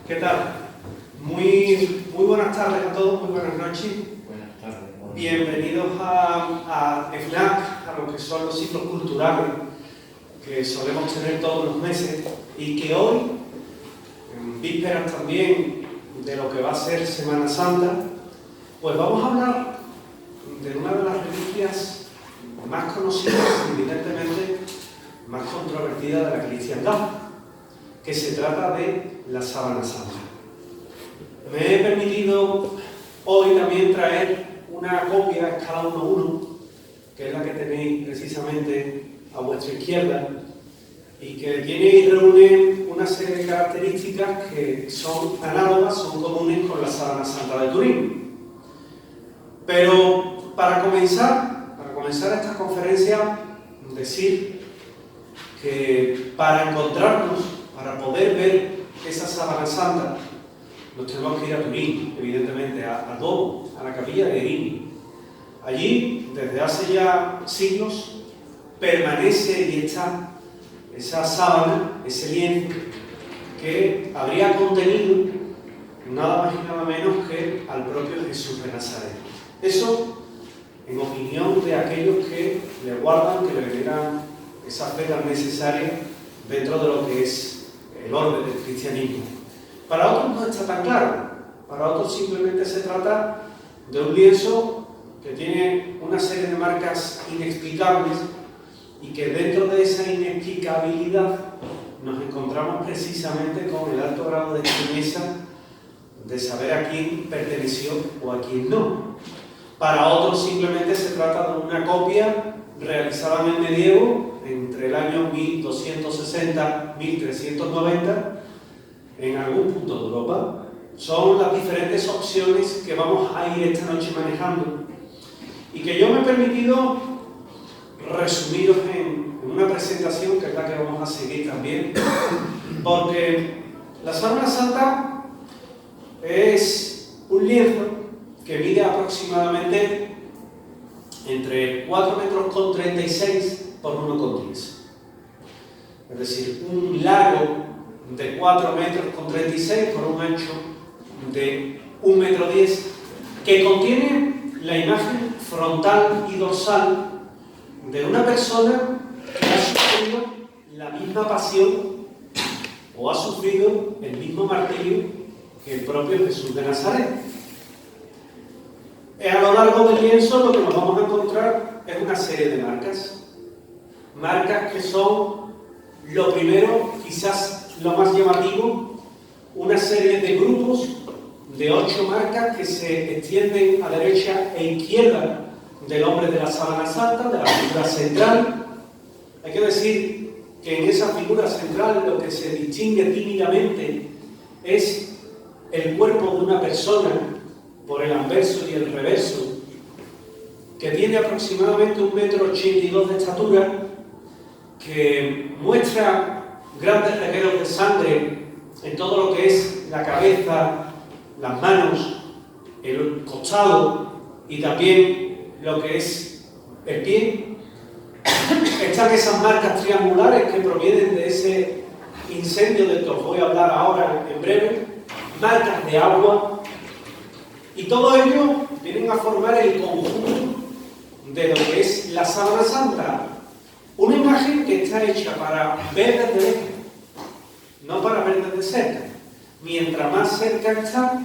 ¿Qué tal? Muy buenas tardes a todos, muy buenas noches. Buenas tardes. Bienvenidos a FNAC, a lo que son los ciclos culturales que solemos tener todos los meses y que hoy, en vísperas también de lo que va a ser Semana Santa, pues vamos a hablar de una de las reliquias más conocidas, evidentemente más controvertidas de la cristiandad, que se trata de la Sábana Santa. Me he permitido hoy también traer una copia a escala 1:1, que es la que tenéis precisamente a vuestra izquierda, y que tiene y reúne una serie de características que son análogas, son comunes con la Sábana Santa de Turín. Pero para comenzar esta conferencia, decir que para encontrarnos, para poder ver esa Sábana Santa, nos tenemos que ir a Turín, evidentemente, a Duomo, a la capilla de Erini. Allí, desde hace ya siglos, permanece y está esa sábana, ese lienzo, que habría contenido nada más y nada menos que al propio Jesús de Nazaret. Eso, en opinión de aquellos que le guardan, que le veneran esas vetas necesarias dentro de lo que es el orden del cristianismo. Para otros no está tan claro. Para otros simplemente se trata de un lienzo que tiene una serie de marcas inexplicables y que dentro de esa inexplicabilidad nos encontramos precisamente con el alto grado de extrañeza de saber a quién perteneció o a quién no. Para otros simplemente se trata de una copia realizada en el medievo entre el año 1260-1390 en algún punto de Europa. Son las diferentes opciones que vamos a ir esta noche manejando y que yo me he permitido resumiros en una presentación que es la que vamos a seguir también, porque la Sábana Santa es un lienzo que mide aproximadamente entre 4,36 metros por 1,10. Es decir, un largo de 4,36 metros por un ancho de 1,10 metros, que contiene la imagen frontal y dorsal de una persona que ha sufrido la misma pasión o ha sufrido el mismo martirio que el propio Jesús de Nazaret. A lo largo del lienzo lo que nos vamos a encontrar es una serie de marcas que son, lo primero, quizás lo más llamativo, una serie de grupos de 8 marcas que se extienden a derecha e izquierda del hombre de la Sábana Santa, de la figura central. Hay que decir que en esa figura central lo que se distingue tímidamente es el cuerpo de una persona por el anverso y el reverso, que tiene aproximadamente 1,82 metros de estatura, que muestra grandes regueros de sangre en todo lo que es la cabeza, las manos, el costado y también lo que es el pie. Están esas marcas triangulares que provienen de ese incendio del que os voy a hablar ahora en breve, marcas de agua, y todo ello vienen a formar el conjunto de lo que es la Sábana Santa. Una imagen que está hecha para ver desde lejos, no para ver desde cerca. Mientras más cerca está,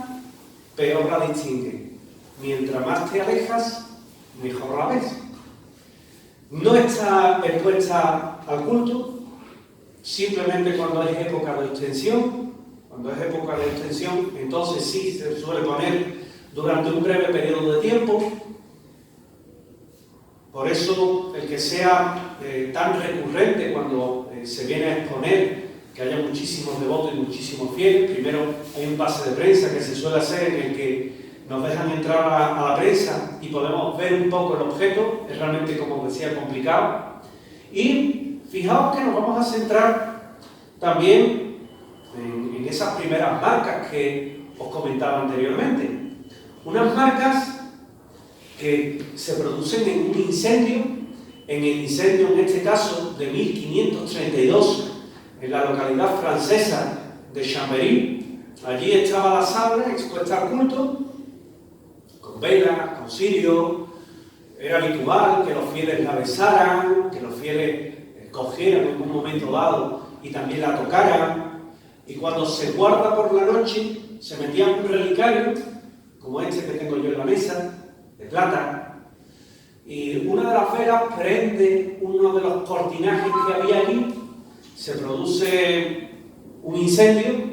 peor la distingue. Mientras más te alejas, mejor la ves. No está expuesta al culto, simplemente cuando es época de extensión. Cuando es época de extensión, entonces sí se suele poner durante un breve periodo de tiempo. Por eso, el que sea tan recurrente cuando se viene a exponer, que haya muchísimos devotos y muchísimos fieles. Primero hay un pase de prensa que se suele hacer en el que nos dejan entrar a la prensa y podemos ver un poco el objeto. Es realmente, como decía, complicado. Y fijaos que nos vamos a centrar también en esas primeras marcas que os comentaba anteriormente. Unas marcas que se producen en un incendio, en el incendio en este caso de 1532, en la localidad francesa de Chambéry, Allí estaba la sábana expuesta al culto, con velas, con cirios. Era habitual que los fieles la besaran, que los fieles cogieran en un momento dado y también la tocaran. Y cuando se guarda por la noche, se metía un relicario, como este que tengo yo en la mesa, de plata, y una de las velas prende uno de los cortinajes que había allí, se produce un incendio,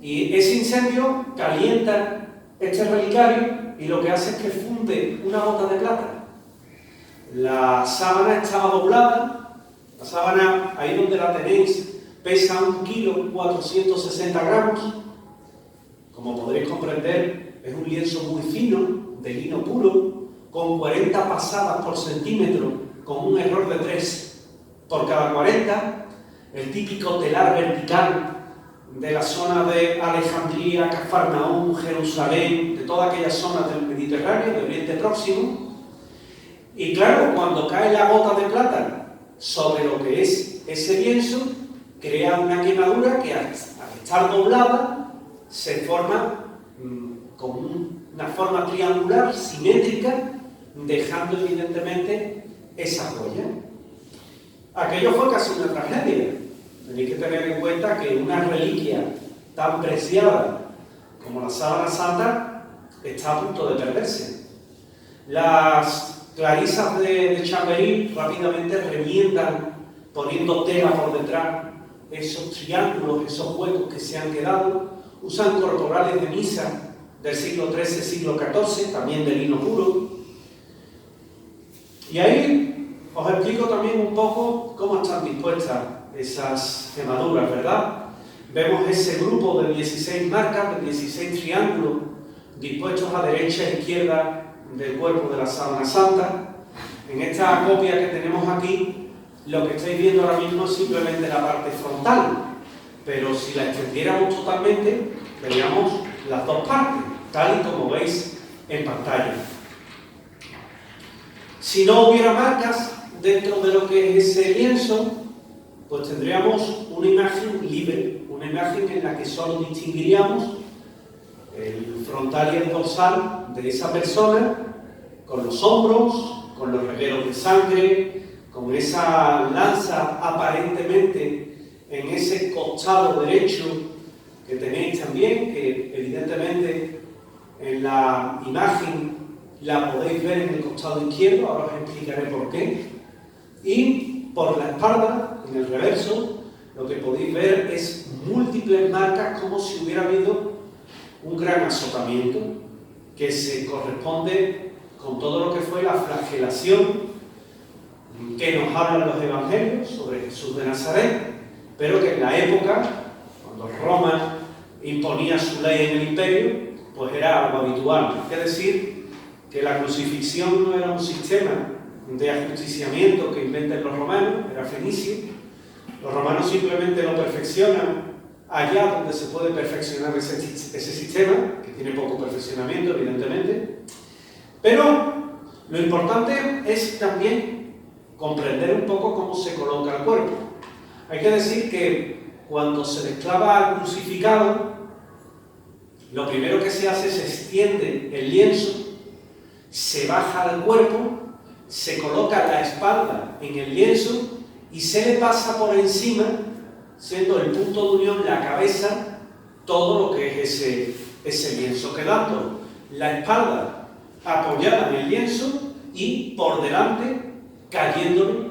y ese incendio calienta este relicario y lo que hace es que funde una gota de plata. La sábana estaba doblada, la sábana, ahí donde la tenéis, pesa 1 kilo 460 gramos. Como podréis comprender, es un lienzo muy fino, de lino puro, con 40 pasadas por centímetro, con un error de 3 por cada 40, el típico telar vertical de la zona de Alejandría, Cafarnaúm, Jerusalén, de toda aquella zona del Mediterráneo, del Oriente Próximo. Y claro, cuando cae la gota de plata sobre lo que es ese lienzo, crea una quemadura que al estar doblada se forma con una forma triangular, simétrica, dejando evidentemente esa joya. Aquello fue casi una tragedia. Tenéis que tener en cuenta que una reliquia tan preciada como la sábana santa está a punto de perderse. Las clarisas de Chamberí rápidamente remiendan, poniendo tela por detrás, esos triángulos, esos huecos que se han quedado. Usan corporales de misa del siglo XIII, siglo XIV, también de lino puro. Y ahí os explico también un poco cómo están dispuestas esas quemaduras, ¿verdad? Vemos ese grupo de 16 marcas, de 16 triángulos, dispuestos a derecha e izquierda del cuerpo de la sábana santa. En esta copia que tenemos aquí, lo que estáis viendo ahora mismo es simplemente la parte frontal, pero si la extendiéramos totalmente, veríamos las dos partes, tal y como veis en pantalla. Si no hubiera marcas dentro de lo que es ese lienzo, pues tendríamos una imagen libre, una imagen en la que solo distinguiríamos el frontal y el dorsal de esa persona, con los hombros, con los regueros de sangre, con esa lanza aparentemente en ese costado derecho que tenéis también, que evidentemente en la imagen la podéis ver en el costado izquierdo, ahora os explicaré por qué. Y por la espalda, en el reverso, lo que podéis ver es múltiples marcas, como si hubiera habido un gran azotamiento que se corresponde con todo lo que fue la flagelación que nos hablan los evangelios sobre Jesús de Nazaret, pero que en la época, cuando Roma imponía su ley en el imperio, pues era algo habitual. Es decir, que la crucifixión no era un sistema de ajusticiamiento que inventan los romanos, era fenicio. Los romanos simplemente lo perfeccionan allá donde se puede perfeccionar ese sistema, que tiene poco perfeccionamiento, evidentemente. Pero lo importante es también comprender un poco cómo se coloca el cuerpo. Hay que decir que cuando se desclava al crucificado, lo primero que se hace es extiende el lienzo, se baja al cuerpo, se coloca la espalda en el lienzo y se le pasa por encima, siendo el punto de unión la cabeza, todo lo que es ese lienzo, quedando la espalda apoyada en el lienzo y por delante cayéndole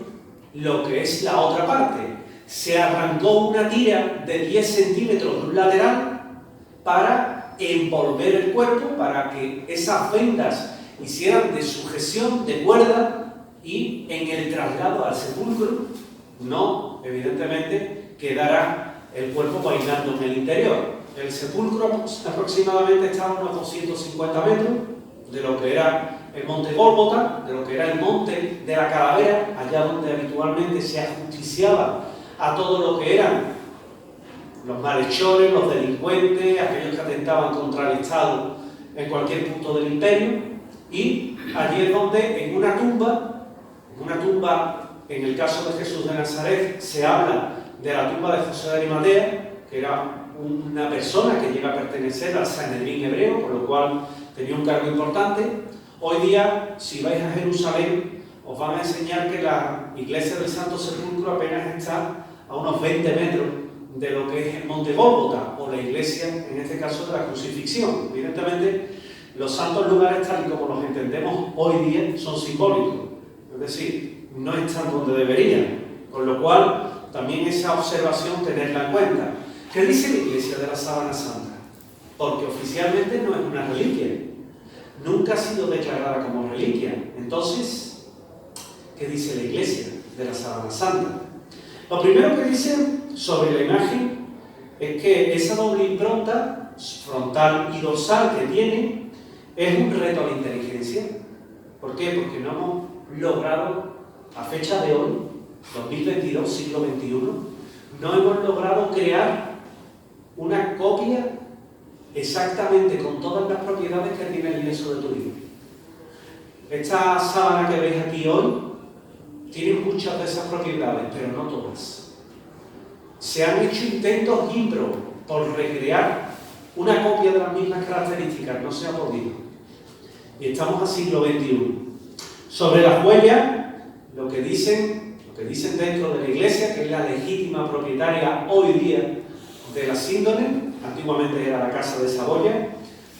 lo que es la otra parte. Se arrancó una tira de 10 centímetros de un lateral para envolver el cuerpo, para que esas vendas hicieran de sujeción, de cuerda, y en el traslado al sepulcro no, evidentemente, quedará el cuerpo bailando en el interior. El sepulcro aproximadamente estaba a unos 250 metros de lo que era el monte Gólgota, de lo que era el monte de la calavera, allá donde habitualmente se ajusticiaba a todo lo que eran los malhechores, los delincuentes, aquellos que atentaban contra el Estado en cualquier punto del imperio. Y allí es donde en una tumba, en el caso de Jesús de Nazaret, se habla de la tumba de José de Arimatea, que era una persona que llega a pertenecer al Sanedrín hebreo, por lo cual tenía un cargo importante. Hoy día, si vais a Jerusalén, os van a enseñar que la iglesia del Santo Sepulcro apenas está a unos 20 metros de lo que es el Monte Gólgota, o la iglesia, en este caso, de la crucifixión. Evidentemente, los santos lugares, tal y como los entendemos hoy día, son simbólicos, es decir, no están donde deberían, con lo cual también esa observación tenerla en cuenta. ¿Qué dice la Iglesia de la Sábana Santa? Porque oficialmente no es una reliquia, nunca ha sido declarada como reliquia. Entonces, ¿qué dice la Iglesia de la Sábana Santa? Lo primero que dice sobre la imagen es que esa doble impronta, frontal y dorsal que tiene, es un reto a la inteligencia. ¿Por qué? Porque no hemos logrado, a fecha de hoy, 2022, siglo XXI, no hemos logrado crear una copia exactamente con todas las propiedades que tiene el lienzo de Turín. Esta sábana que veis aquí hoy tiene muchas de esas propiedades, pero no todas. Se han hecho intentos IMPRO por recrear una copia de las mismas características, no se ha podido. Y estamos a siglo XXI. Sobre las huellas, lo que dicen dentro de la Iglesia, que es la legítima propietaria hoy día de la síndone, antiguamente era la Casa de Saboya,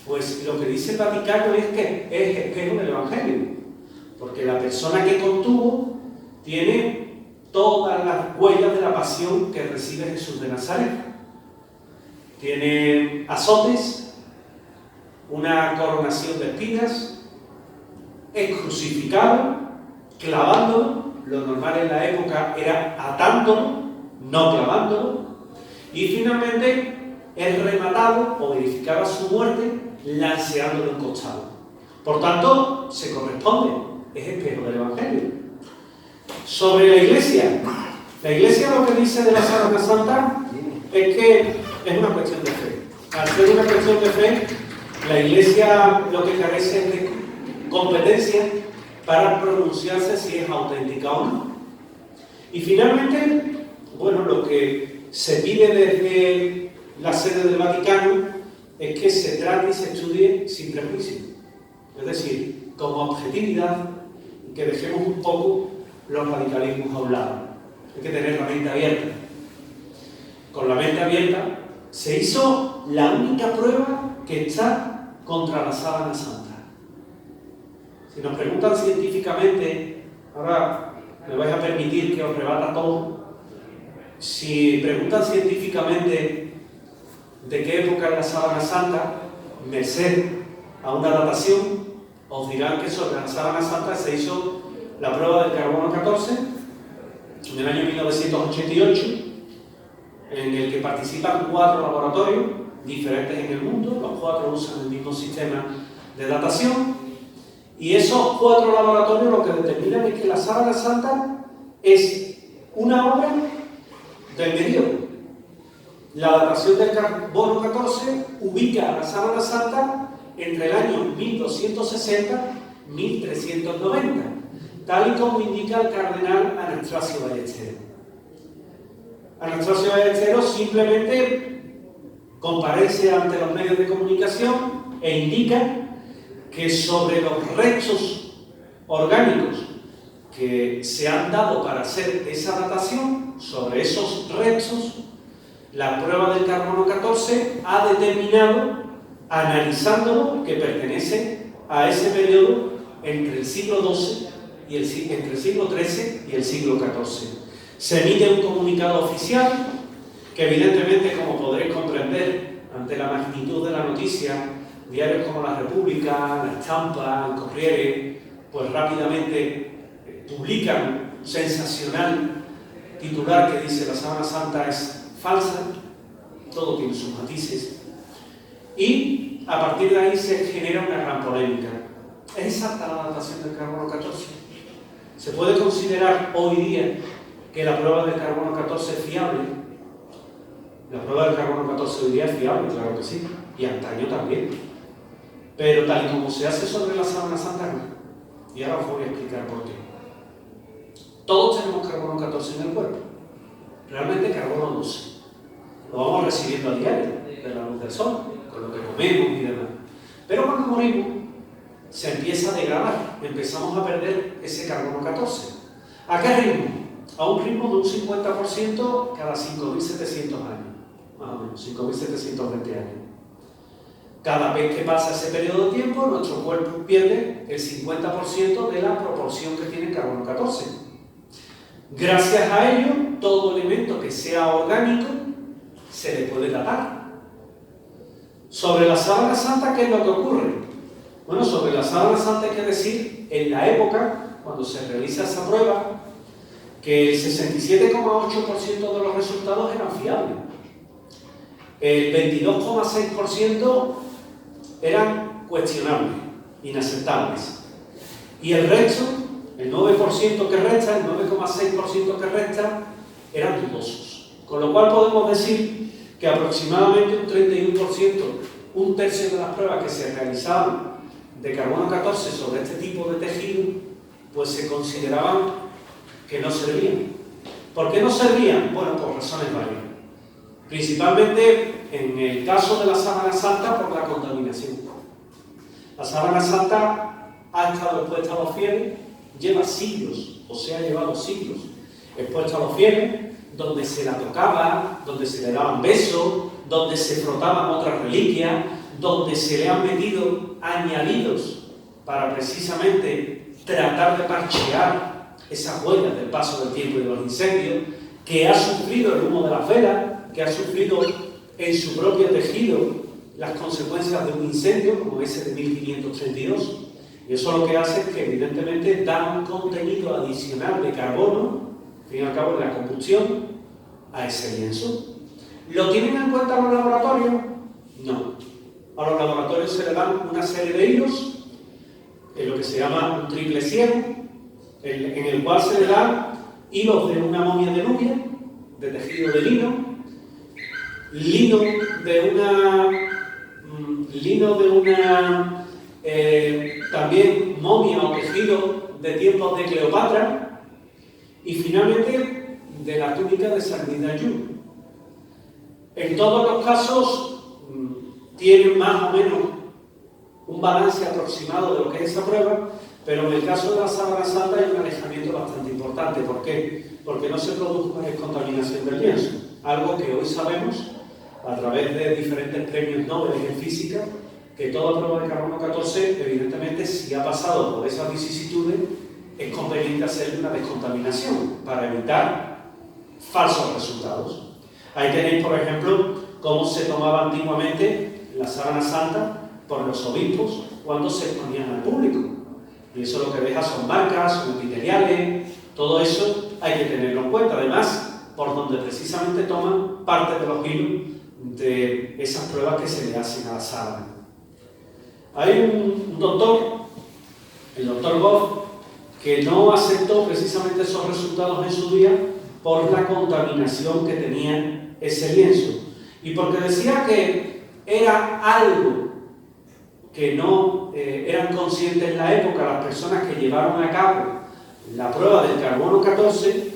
pues lo que dice el Vaticano es que es espejo del Evangelio, porque la persona que contuvo tiene todas las huellas de la pasión que recibe Jesús de Nazaret. Tiene azotes, una coronación de espinas, es crucificado, clavándolo. Lo normal en la época era atándolo, no clavándolo, y finalmente es rematado o verificaba su muerte lanceándolo en costado. Por tanto, se corresponde, es espejo del Evangelio. Sobre la Iglesia lo que dice de la Sábana Santa es que es una cuestión de fe. Al ser una cuestión de fe, la Iglesia lo que carece es de competencia para pronunciarse si es auténtica o no. Y finalmente, bueno, lo que se pide desde la sede del Vaticano es que se trate y se estudie sin prejuicio, es decir, con objetividad, y que dejemos un poco los radicalismos a un lado. Hay que tener la mente abierta. Con la mente abierta se hizo la única prueba que está contra la Sábana Santa. Si nos preguntan científicamente, ahora me vais a permitir que os rebata todo, si preguntan científicamente de qué época es la Sábana Santa, merced a una datación, os dirán que sobre la Sábana Santa se hizo la prueba del carbono 14 en el año 1988, en el que participan 4 laboratorios diferentes en el mundo, los 4 usan el mismo sistema de datación. Y esos 4 laboratorios lo que determinan es que la Sábana Santa es una obra del medievo. La datación del carbono 14 ubica a la Sábana Santa entre el año 1260 y 1390, tal y como indica el cardenal Anastasio Ballesteros. Anastasio Ballesteros simplemente comparece ante los medios de comunicación e indica que sobre los restos orgánicos que se han dado para hacer esa datación, sobre esos restos, la prueba del carbono 14 ha determinado, analizándolo, que pertenece a ese periodo entre el siglo XII y entre el siglo XIII y el siglo XIV. Se emite un comunicado oficial que evidentemente, como podréis comprender, ante la magnitud de la noticia, diarios como La República, La Estampa, El Corriere, pues rápidamente publican un sensacional titular que dice: la Sábana Santa es falsa, todo tiene sus matices, y a partir de ahí se genera una gran polémica. ¿Es exacta la datación del carbono 14? ¿Se puede considerar hoy día que la prueba del carbono 14 es fiable? La prueba del carbono 14 hoy día es fiable, claro que sí, y antaño también. Pero tal y como se hace sobre la Sábana Santa, no. Y ahora os voy a explicar por qué. Todos tenemos carbono 14 en el cuerpo. Realmente carbono 12. lo vamos recibiendo a diario de la luz del sol, con lo que comemos y demás. Pero cuando morimos, se empieza a degradar, empezamos a perder ese carbono 14. ¿A qué ritmo? A un ritmo de un 50% cada 5.700 años, más o menos, 5.720 años. Cada vez que pasa ese periodo de tiempo, nuestro cuerpo pierde el 50% de la proporción que tiene carbono 14. Gracias a ello, todo elemento que sea orgánico se le puede datar. Sobre la sábana santa, ¿qué es lo que ocurre? Bueno, sobre la sábana santa hay que decir, en la época, cuando se realiza esa prueba, que el 67,8% de los resultados eran fiables. El 22,6% eran cuestionables, inaceptables. Y el resto, el 9% que resta, el 9,6% que resta, eran dudosos. Con lo cual podemos decir que aproximadamente un 31%, un tercio de las pruebas que se realizaban de carbono 14 sobre este tipo de tejido, pues se consideraban que no servían. ¿Por qué no servían? Bueno, por razones varias. Principalmente en el caso de la sábana santa, por la contaminación. La sábana santa ha estado expuesta a los fieles, lleva siglos, o se ha llevado siglos, expuesta a los fieles, donde se la tocaba, donde se le daban besos, donde se frotaban otras reliquias, donde se le han metido añadidos para precisamente tratar de parchear esas huellas del paso del tiempo y de los incendios, que ha sufrido el humo de las velas, que ha sufrido en su propio tejido las consecuencias de un incendio, como ese de 1532. Y eso lo que hace es que, evidentemente, da un contenido adicional de carbono, al fin y al cabo, de la combustión, a ese lienzo. ¿Lo tienen en cuenta los laboratorios? No. A los laboratorios se le dan una serie de hilos, en lo que se llama un triple ciego, en el cual se le dan hilos de una momia de Nubia, de tejido de lino de una también momia o tejido de tiempos de Cleopatra, y finalmente de la túnica de Sardina Yu. En todos los casos tienen más o menos un balance aproximado de lo que es esa prueba, pero en el caso de la sábana santa hay un alejamiento bastante importante. ¿Por qué? Porque no se produjo una descontaminación del lienzo, algo que hoy sabemos a través de diferentes premios Nobel en física, que toda prueba de carbono 14, evidentemente, si ha pasado por esas vicisitudes, es conveniente hacerle una descontaminación para evitar falsos resultados. Ahí tenéis, por ejemplo, cómo se tomaba antiguamente la sábana santa por los obispos cuando se exponían al público. Y eso lo que deja son marcas, son epiteliales, todo eso hay que tenerlo en cuenta. Además, por donde precisamente toman parte de los hilos de esas pruebas que se le hacen a la sábana. Hay un doctor, el doctor Goff, que no aceptó precisamente esos resultados en su día por la contaminación que tenía ese lienzo. Y porque decía que era algo que no eran conscientes en la época las personas que llevaron a cabo la prueba del carbono 14,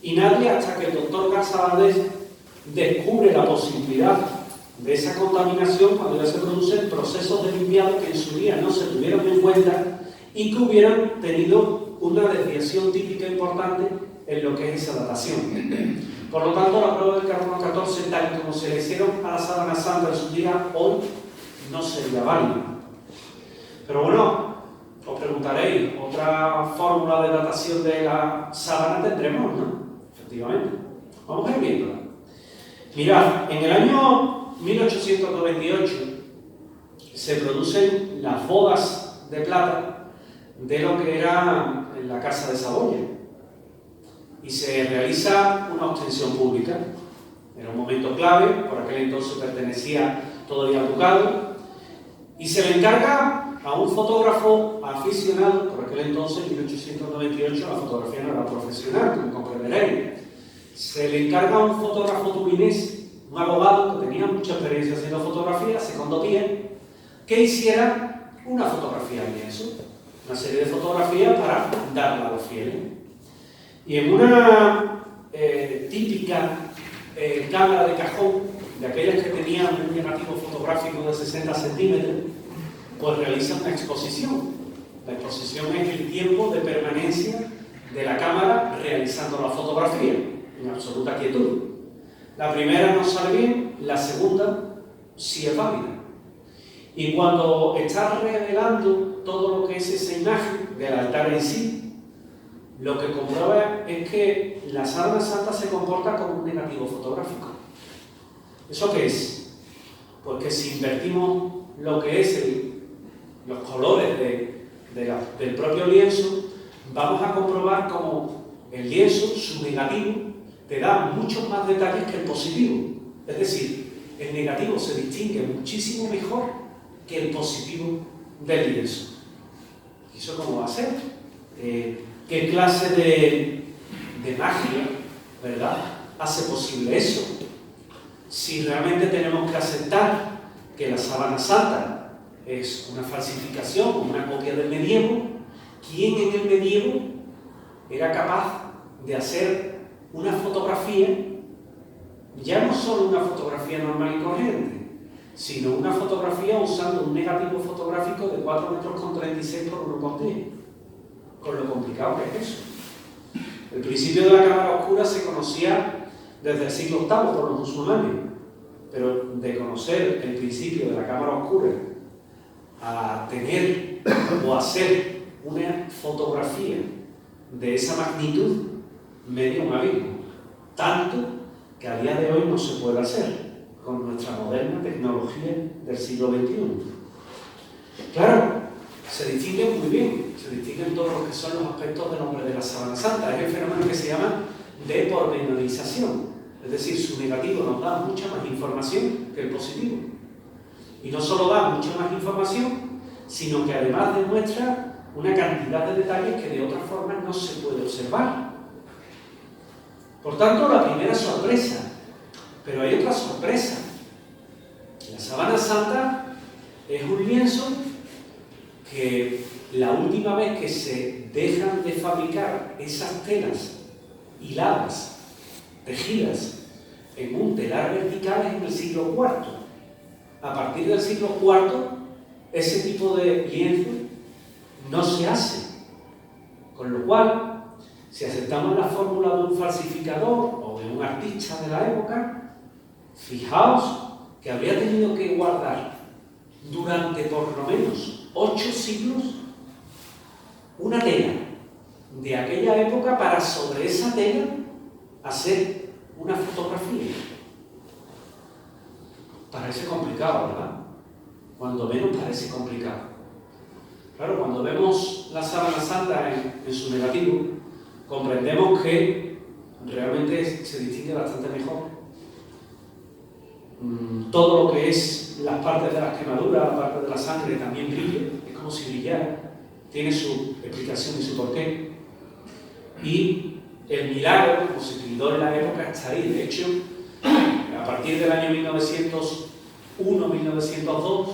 y nadie, hasta que el doctor Garza Valdés descubre la posibilidad de esa contaminación cuando ya se producen procesos de limpiado que en su día no se tuvieron en cuenta y que hubieran tenido una desviación típica importante en lo que es esa datación. Por lo tanto, la prueba del carbono 14, tal como se le hicieron a la sábana santa en su día, hoy no sería válida. Pero bueno, os preguntaréis, ¿otra fórmula de datación de la sábana tendremos, no? Efectivamente. Vamos a ir viéndola. Mirad, en el año 1898 se producen las bodas de plata de lo que era en la Casa de Saboya, y se realiza una ostensión pública. Era un momento clave, por aquel entonces pertenecía todavía al ducado, y se le encarga a un fotógrafo aficionado, por aquel entonces, en 1898, la fotografía no era profesional, como comprenderéis. Se le encarga a un fotógrafo turinés, un abogado que tenía mucha experiencia haciendo fotografía, Secondo Pia, que hiciera una fotografía en lienzo, una serie de fotografías para darla a los fieles. Y en una típica cámara de cajón, de aquellas que tenían un negativo fotográfico de 60 centímetros, pues realizan una exposición. La exposición es el tiempo de permanencia de la cámara realizando la fotografía, en absoluta quietud. La primera no sale bien, la segunda sí es válida. Y cuando estás revelando todo lo que es esa imagen del altar en sí, lo que comprueba es que la sábana santa se comporta como un negativo fotográfico. ¿Eso qué es? Pues que si invertimos lo que es los colores del propio lienzo, vamos a comprobar como el lienzo, su negativo, te da muchos más detalles que el positivo. Es decir, el negativo se distingue muchísimo mejor que el positivo del lienzo. ¿Y eso cómo va a ser? ¿Qué clase de magia, verdad, hace posible eso? Si realmente tenemos que aceptar que la sábana santa es una falsificación, una copia del medievo, ¿quién en el medievo era capaz de hacer una fotografía, ya no solo una fotografía normal y corriente, sino una fotografía usando un negativo fotográfico de 4,36 metros por 1,10? Con lo complicado que es eso. El principio de la cámara oscura se conocía desde el siglo VIII por los musulmanes, pero de conocer el principio de la cámara oscura a tener o hacer una fotografía de esa magnitud, medio un abismo. Tanto que a día de hoy no se puede hacer con nuestra moderna tecnología del siglo XXI. Claro, se distinguen muy bien, se distinguen todos los que son los aspectos del hombre de la sábana santa. Es el fenómeno que se llama de pormenorización. Es decir, su negativo nos da mucha más información que el positivo. Y no solo da mucha más información, sino que además demuestra una cantidad de detalles que de otra forma no se puede observar. Por tanto, la primera sorpresa. Pero hay otra sorpresa. La sábana santa es un lienzo que la última vez que se dejan de fabricar esas telas hiladas, tejidas en un telar vertical es en el siglo IV. A partir del siglo IV, ese tipo de lienzo no se hace. Con lo cual, si aceptamos la fórmula de un falsificador o de un artista de la época, fijaos que habría tenido que guardar durante por lo menos 8 siglos una tela de aquella época para sobre esa tela hacer una fotografía. Parece complicado, ¿verdad? Cuando menos parece complicado. Claro, cuando vemos la sábana santa en su negativo, comprendemos que realmente se distingue bastante mejor. Todo lo que es las partes de las quemaduras, la parte de la sangre también brilla, es como si brillara, tiene su explicación y su porqué. Y el milagro, como se tildó en la época, está ahí. De hecho, a partir del año 1901-1902,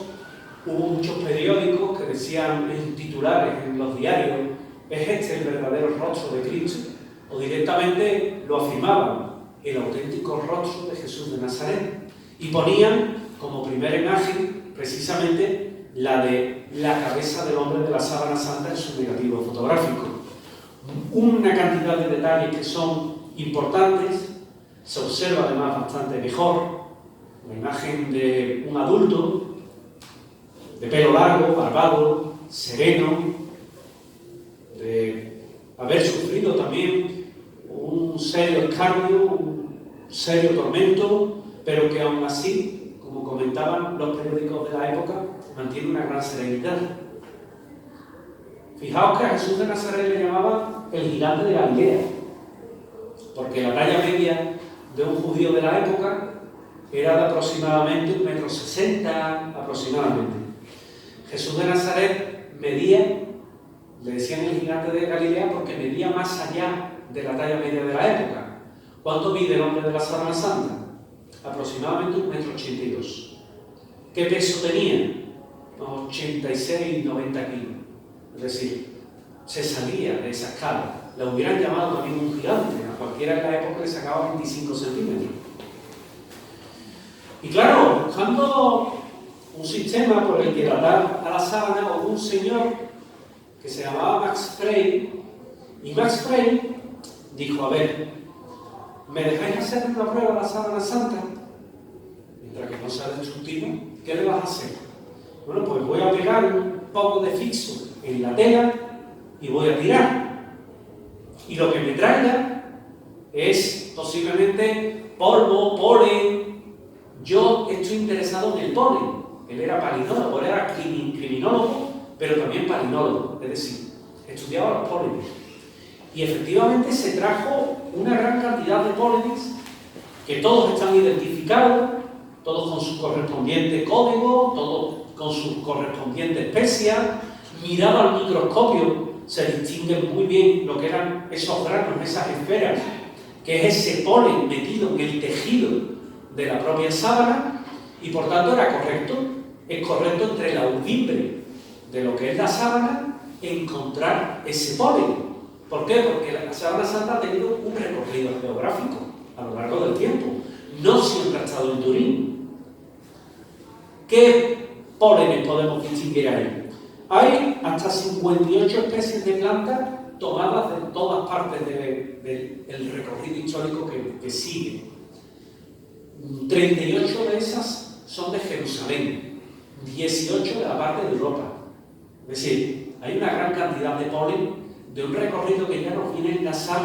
hubo muchos periódicos que decían en titulares en los diarios: ¿es este el verdadero rostro de Cristo? O directamente lo afirmaban: el auténtico rostro de Jesús de Nazaret. Y ponían como primera imagen precisamente la de la cabeza del hombre de la sábana santa en su negativo fotográfico. Una cantidad de detalles que son importantes, se observa además bastante mejor la imagen de un adulto de pelo largo, barbado, sereno, de haber sufrido también un serio escarnio, un serio tormento, pero que aún así, como comentaban los periódicos de la época, mantiene una gran serenidad. Fijaos que a Jesús de Nazaret le llamaban el gigante de Galilea, porque la talla media de un judío de la época era de aproximadamente 1,60 m aproximadamente. Jesús de Nazaret medía, le decían el gigante de Galilea porque medía más allá de la talla media de la época. ¿Cuánto mide el hombre de la sábana santa? Aproximadamente 1,82 m. ¿Qué peso tenía? Unos 86-90 kilos. Es decir, se salía de esa escala. Le hubieran llamado también un gigante. A cualquiera en la época le sacaba 25 centímetros. Y claro, buscando un sistema por el que tratar a la sábana, hubo un señor que se llamaba Max Frey, y Max Frey dijo, a ver, ¿me dejáis hacer una prueba a la sábana santa? Mientras que no sea destructiva, ¿qué le vas a hacer? Bueno, pues voy a pegar un poco de fixo en la tela y voy a tirar. Y lo que me traiga es posiblemente polvo, polen. Yo estoy interesado en el polen. Él era palinólogo, él era criminólogo, pero también palinólogo, es decir, estudiaba los pólenes. Y efectivamente se trajo una gran cantidad de pólenes que todos están identificados, todos con su correspondiente código, todos con su correspondiente especia. Mirado al microscopio se distingue muy bien lo que eran esos granos, esas esferas, que es ese polen metido en el tejido de la propia sábana, y por tanto era correcto. Es correcto entre la urdimbre de lo que es la sábana encontrar ese polen. ¿Por qué? Porque la sábana santa ha tenido un recorrido geográfico a lo largo del tiempo. No siempre ha estado en Turín. ¿Qué pólenes podemos distinguir ahí? Hay hasta 58 especies de plantas tomadas de todas partes del recorrido histórico que sigue. 38 de esas son de Jerusalén, 18 de la parte de Europa. Es decir, hay una gran cantidad de polen de un recorrido que ya nos viene a enlazar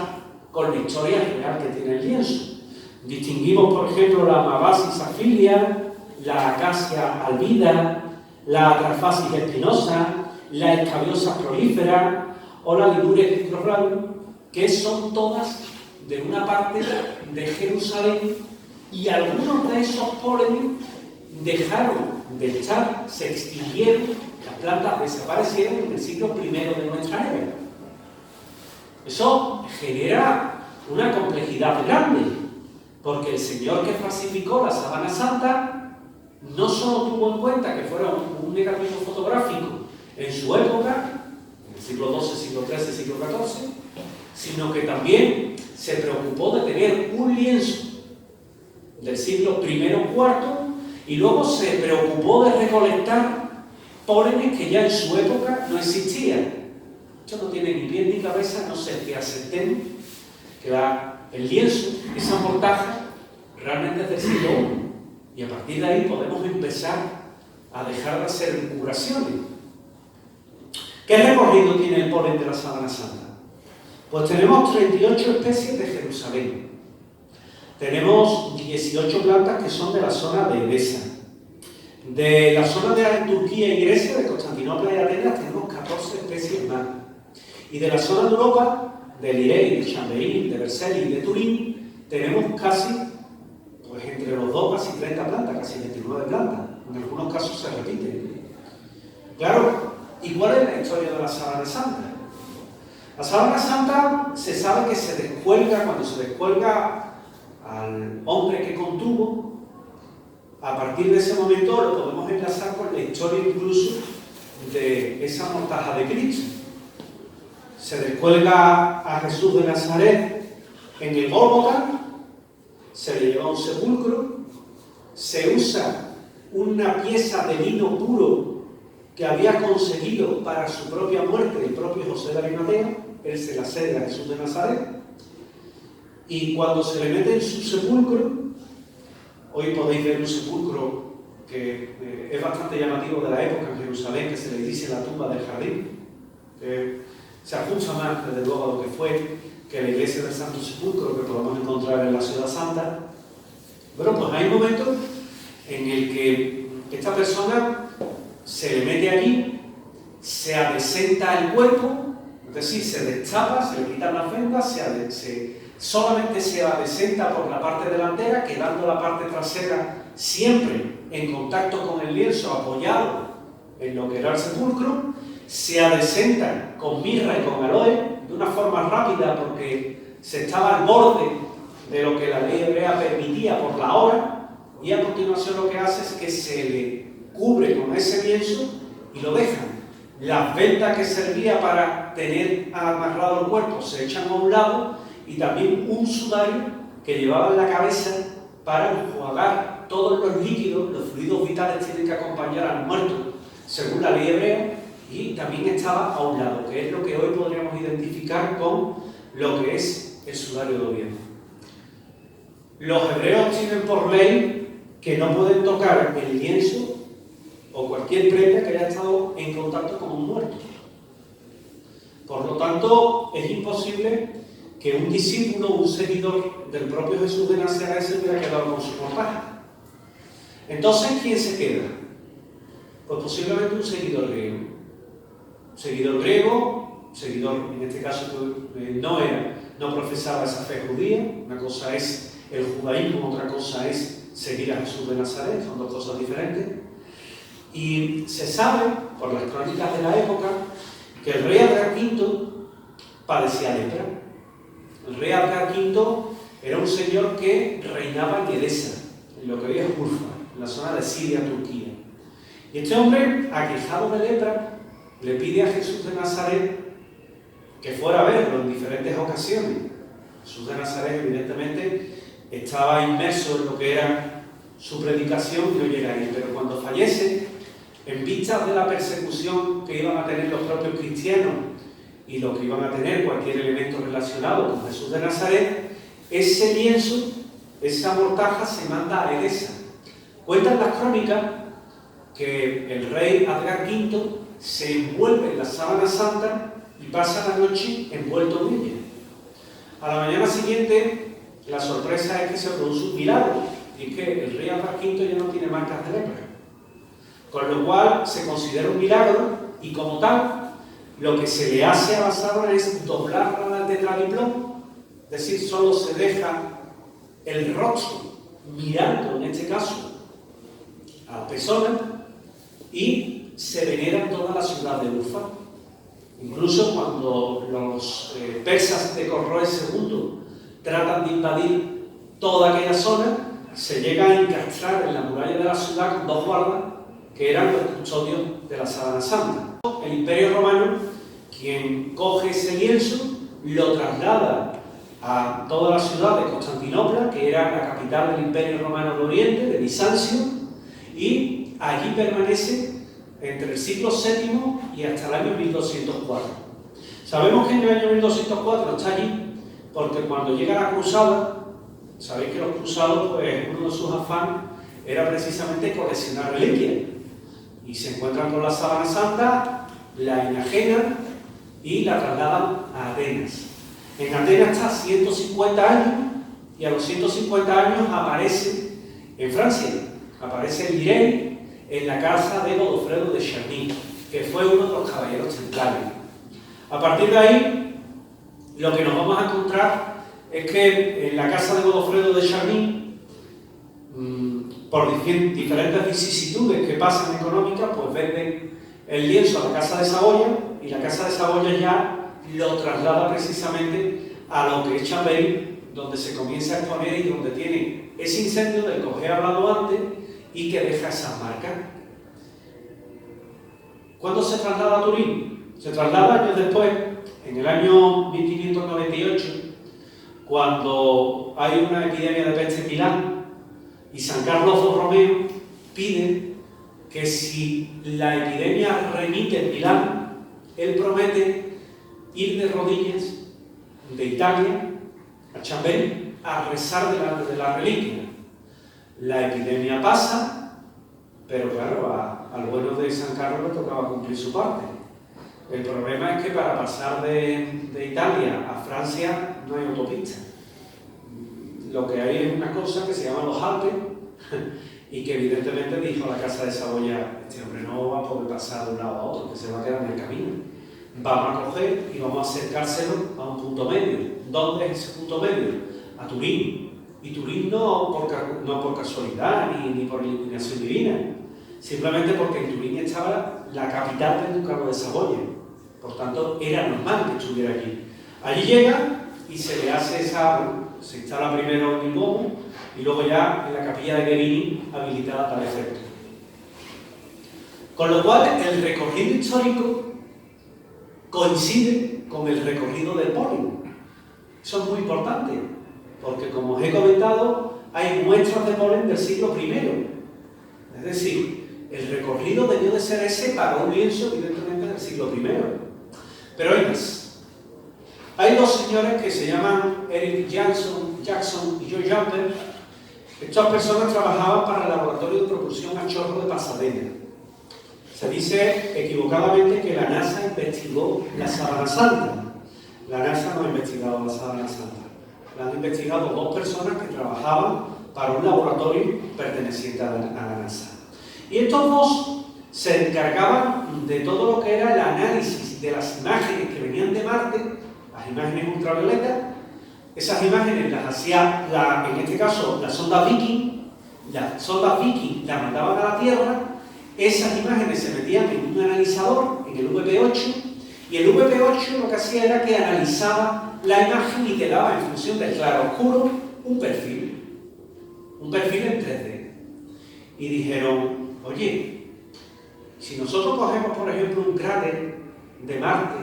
con la historia real que tiene el lienzo. Distinguimos, por ejemplo, la Amabasis afilia, la Acacia albida, la Atrafasis espinosa, la Escabiosa prolífera o la Liburia ciclorralum, que son todas de una parte de Jerusalén, y algunos de esos pólenes dejaron de estar, se extinguieron, las plantas desaparecieron en el siglo I de nuestra era. Eso genera una complejidad grande, porque el señor que falsificó la sábana santa no solo tuvo en cuenta que fuera un negativo fotográfico en su época, en el siglo XII, siglo XIII, siglo XIV, sino que también se preocupó de tener un lienzo del siglo I o IV, y luego se preocupó de recolectar pólenes que ya en su época no existían. Esto no tiene ni pie ni cabeza, no sé qué aceptemos que el lienzo, esa mortaja, realmente es del siglo I, y a partir de ahí podemos empezar a dejar de hacer curaciones. ¿Qué recorrido tiene el polen de la sábana santa? Pues tenemos 38 especies de Jerusalén. Tenemos 18 plantas que son de la zona de Edesa. De la zona de Turquía y Grecia, de Constantinopla y Atenas, tenemos 14 especies más. Y de la zona de Europa, de Lirey, de Chambéry, de Vercelli y de Turín, tenemos casi, pues entre los dos, casi 30 plantas, casi 29 plantas. En algunos casos se repiten. Claro, ¿y cuál es la historia de la sábana santa? La sábana santa se sabe que se descuelga, cuando se descuelga al hombre que contuvo, a partir de ese momento lo podemos enlazar con la historia incluso de esa mortaja de Cristo. Se descuelga a Jesús de Nazaret en el Gólgota, se le lleva a un sepulcro, se usa una pieza de lino puro que había conseguido para su propia muerte el propio José de Arimatea, él se la cede a Jesús de Nazaret, y cuando se le mete en su sepulcro, hoy podéis ver un sepulcro que es bastante llamativo de la época en Jerusalén, que se le dice la tumba del jardín, que se ajusta más, desde luego, a lo que fue que la iglesia del Santo Sepulcro que podemos encontrar en la Ciudad Santa. Bueno, pues hay momentos en el que esta persona se le mete allí, se adesenta el cuerpo, es decir, se destapa, se le quitan las vendas, solamente se adesenta por la parte delantera, quedando la parte trasera siempre en contacto con el lienzo, apoyado en lo que era el sepulcro. Se adesenta con mirra y con aloe de una forma rápida porque se estaba al borde de lo que la ley hebrea permitía por la hora, y a continuación lo que hace es que se le cubre con ese lienzo y lo dejan. Las vendas que servía para tener amarrado el cuerpo se echan a un lado, y también un sudario que llevaba en la cabeza para enjuagar todos los líquidos, los fluidos vitales tienen que acompañar al muerto, según la ley hebrea, y también estaba a un lado, que es lo que hoy podríamos identificar con lo que es el sudario de Oviedo. Los hebreos tienen por ley que no pueden tocar el lienzo o cualquier prenda que haya estado en contacto con un muerto. Por lo tanto, es imposible que un discípulo, un seguidor del propio Jesús de Nazaret se hubiera quedado con su mortaja. Entonces, ¿quién se queda? Pues posiblemente un seguidor griego. Seguidor, en este caso no profesaba esa fe judía. Una cosa es el judaísmo, otra cosa es seguir a Jesús de Nazaret, son dos cosas diferentes. Y se sabe, por las crónicas de la época, que el rey Adgar V padecía lepra. El rey Adgar V era un señor que reinaba en Edesa, en lo que hoy es Urfa, en la zona de Siria, Turquía. Y este hombre, aquejado de lepra, le pide a Jesús de Nazaret que fuera a verlo en diferentes ocasiones. Jesús de Nazaret, evidentemente, estaba inmerso en lo que era su predicación y no llega ahí. Pero cuando fallece, en vista de la persecución que iban a tener los propios cristianos y lo que iban a tener cualquier elemento relacionado con Jesús de Nazaret, ese lienzo, esa mortaja se manda a Edesa. Cuentan las crónicas que el rey Adgar V se envuelve en la sábana santa y pasa la noche envuelto en ella. A la mañana siguiente, la sorpresa es que se produce un milagro, y es que el rey Adgar V ya no tiene marcas de lepra. Con lo cual se considera un milagro, y como tal, lo que se le hace a la sábana es doblarla al tetradiplón, es decir, solo se deja el rostro mirando, en este caso, a la persona, y se venera toda la ciudad de Urfa. Incluso cuando los persas de Corroes II tratan de invadir toda aquella zona, se llega a encastrar en la muralla de la ciudad con dos guardas que eran los custodios de la sábana santa. El Imperio Romano, quien coge ese lienzo, lo traslada a toda la ciudad de Constantinopla, que era la capital del Imperio Romano de Oriente, de Bizancio, y allí permanece entre el siglo VII y hasta el año 1204. Sabemos que en el año 1204 está allí porque cuando llega la cruzada, sabéis que los cruzados, pues uno de sus afanes era precisamente coleccionar reliquias, y se encuentran con la sábana santa, la enajenan y la trasladan a Atenas. En Atenas está 150 años, y a los 150 años aparece en Francia, aparece en Lirey, en la casa de Godofredo de Charny, que fue uno de los caballeros templarios. A partir de ahí, lo que nos vamos a encontrar es que en la casa de Godofredo de Charny, por diferentes vicisitudes que pasan económicas, pues venden el lienzo a la casa de Saboya, y la casa de Saboya ya lo traslada precisamente a lo que es Chambéry, donde se comienza a exponer y donde tiene ese incendio del que os he hablado antes y que deja esas marcas. ¿Cuándo se traslada a Turín? Se traslada años después, en el año 1598, cuando hay una epidemia de peste en Milán, y San Carlos Borromeo pide que si la epidemia remite en Milán, él promete ir de rodillas de Italia a Chambéry a rezar delante de la reliquia. La epidemia pasa, pero claro, al bueno de San Carlos le tocaba cumplir su parte. El problema es que para pasar de Italia a Francia no hay autopista. Lo que hay es una cosa que se llama los Alpes, y que evidentemente dijo la casa de Saboya: este hombre no va a poder pasar de un lado a otro, que se va a quedar en el camino. Vamos a coger y vamos a acercárselo a un punto medio. ¿Dónde es ese punto medio? A Turín. Y Turín no por casualidad ni por iluminación divina, simplemente porque en Turín estaba la capital del ducado de Saboya. Por tanto, era normal que estuviera allí. Allí llega y se le hace se instala primero en el Duomo y luego ya en la capilla de Guerini, habilitada para el efecto. Con lo cual, el recorrido histórico coincide con el recorrido del Póligo. Eso es muy importante, porque como os he comentado, hay muestras de polen del siglo I. Es decir, el recorrido debió de ser ese para un lienzo, evidentemente, del siglo I. Pero hay más. Hay dos señores que se llaman Eric Jackson y Joe Jumper. Estas personas trabajaban para el laboratorio de propulsión a chorro de Pasadena. Se dice equivocadamente que la NASA investigó la Sábana Santa. La NASA no ha investigado la Sábana Santa. La han investigado dos personas que trabajaban para un laboratorio perteneciente a la NASA. Y estos dos se encargaban de todo lo que era el análisis de las imágenes que venían de Marte, las imágenes ultravioletas. Esas imágenes las hacía, en este caso, la sonda Viking. Las sondas Viking las mandaban a la Tierra. Esas imágenes se metían en un analizador, en el VP8, y el VP8 lo que hacía era que analizaba la imagen y te daba, en función del claroscuro, un perfil en 3D. Y dijeron, oye, si nosotros cogemos, por ejemplo, un cráter de Marte,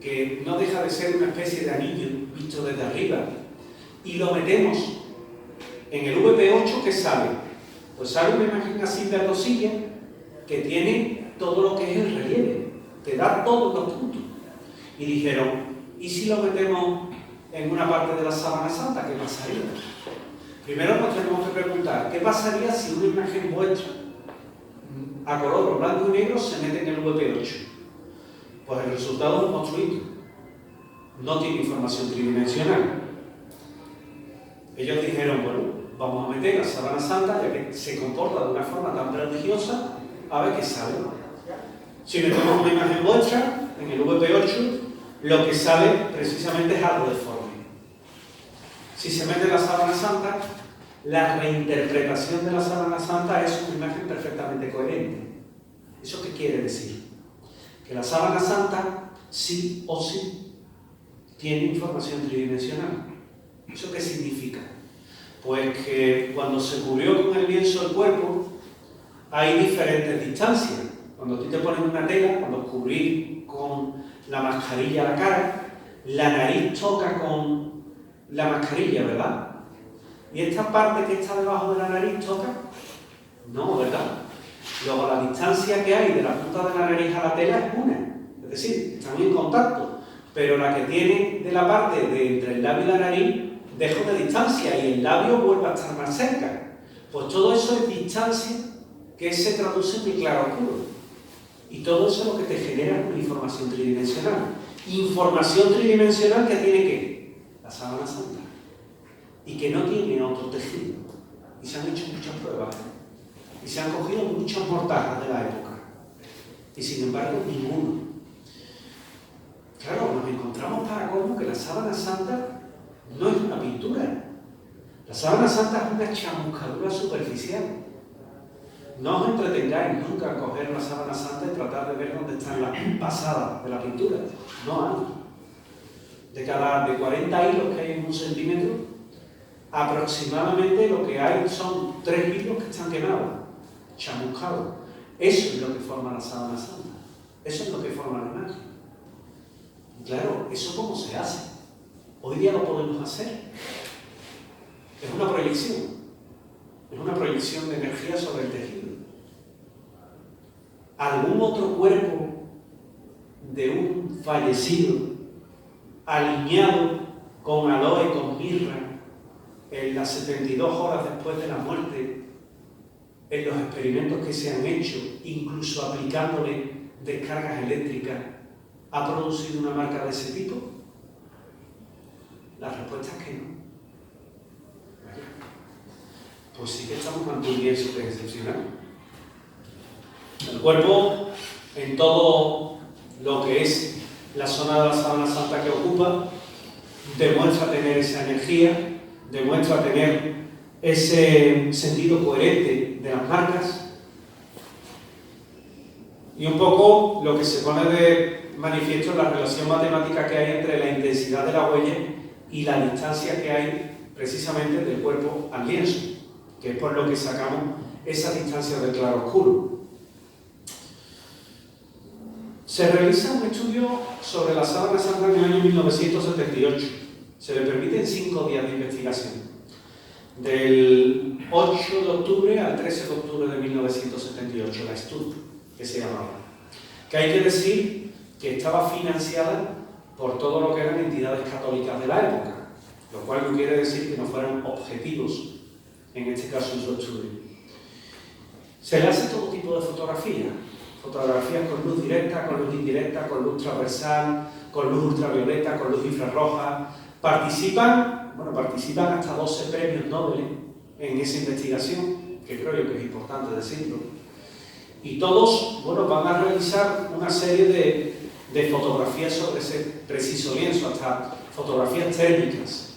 que no deja de ser una especie de anillo visto desde arriba, y lo metemos en el VP8, ¿qué sale? Pues sale una imagen así verdosilla que tiene todo lo que es el relieve, te da todos los puntos. Y dijeron, ¿y si lo metemos en una parte de la Sábana Santa? ¿Qué pasaría? Primero nos tenemos que preguntar, ¿qué pasaría si una imagen vuestra a color blanco y negro se mete en el VP8? Pues el resultado es un monstruito. No tiene información tridimensional. Ellos dijeron, bueno, vamos a meter la Sábana Santa, ya que se comporta de una forma tan prodigiosa, a ver qué sale. Si metemos una imagen vuestra en el VP8, lo que sale precisamente es algo deforme. Si se mete la Sábana Santa, la reinterpretación de la Sábana Santa es una imagen perfectamente coherente. ¿Eso qué quiere decir? Que la Sábana Santa, sí o sí, tiene información tridimensional. ¿Eso qué significa? Pues que cuando se cubrió con el lienzo el cuerpo, hay diferentes distancias. Cuando tú te pones una tela, cuando cubrís con la mascarilla la cara, la nariz toca con la mascarilla, ¿verdad? ¿Y esta parte que está debajo de la nariz toca? No, ¿verdad? Luego la distancia que hay de la punta de la nariz a la tela es una. Es decir, están en contacto. Pero la que tiene de la parte de entre el labio y la nariz, dejo de distancia y el labio vuelve a estar más cerca. Pues todo eso es distancia que se traduce en el claroscuro. Y todo eso es lo que te genera una información tridimensional. Información tridimensional que tiene ¿qué? La Sábana Santa. Y que no tiene otro tejido. Y se han hecho muchas pruebas. Y se han cogido muchas mortajas de la época. Y sin embargo, ninguno. Claro, nos encontramos para colmo que la Sábana Santa no es una pintura. La Sábana Santa es una chamuscadura superficial. No os entretengáis nunca en coger la Sábana Santa y tratar de ver dónde están las pasadas de la pintura. No hay. De 40 hilos que hay en un centímetro, aproximadamente lo que hay son 3 hilos que están quemados, chamuscados. Eso es lo que forma la Sábana Santa. Eso es lo que forma la imagen. Claro, ¿eso cómo se hace? Hoy día lo podemos hacer. Es una proyección. Es una proyección de energía sobre el tejido. ¿Algún otro cuerpo de un fallecido alineado con aloe, con mirra, en las 72 horas después de la muerte, en los experimentos que se han hecho, incluso aplicándole descargas eléctricas, ha producido una marca de ese tipo? La respuesta es que no. Pues sí que estamos ante un lienzo que es excepcional. El cuerpo, en todo lo que es la zona de la Sábana Santa que ocupa, demuestra tener esa energía, demuestra tener ese sentido coherente de las marcas. Y un poco lo que se pone de manifiesto es la relación matemática que hay entre la intensidad de la huella y la distancia que hay precisamente del cuerpo al lienzo, que es por lo que sacamos esa distancia del claroscuro. Se realiza un estudio sobre la Sábana Santa en el año 1978. Se le permiten 5 días de investigación. del 8 de octubre al 13 de octubre de 1978, la STUD, que se llamaba. Que hay que decir que estaba financiada por todo lo que eran entidades católicas de la época, lo cual no quiere decir que no fueran objetivos, en este caso en su estudio. Se le hace todo tipo de fotografías con luz directa, con luz indirecta, con luz transversal, con luz ultravioleta, con luz infrarroja. Participan hasta 12 premios Nobel en esa investigación, que creo yo que es importante decirlo. Y todos, van a realizar una serie de fotografías sobre ese preciso lienzo, hasta fotografías térmicas.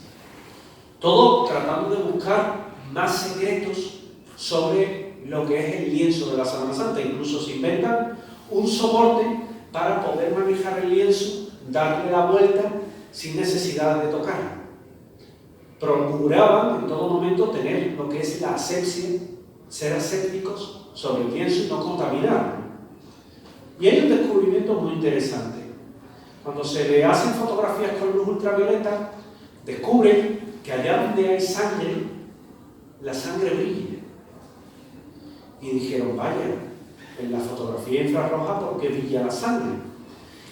Todo tratando de buscar más secretos sobre lo que es el lienzo de la Sábana Santa. Incluso se inventan un soporte para poder manejar el lienzo, darle la vuelta sin necesidad de tocar. Procuraban en todo momento tener lo que es la asepsia, ser asépticos sobre el lienzo y no contaminarlo. Y hay un descubrimiento muy interesante. Cuando se le hacen fotografías con luz ultravioleta, descubren que allá donde hay sangre, la sangre brilla. Y dijeron, vaya, en la fotografía infrarroja, ¿por qué brilla la sangre?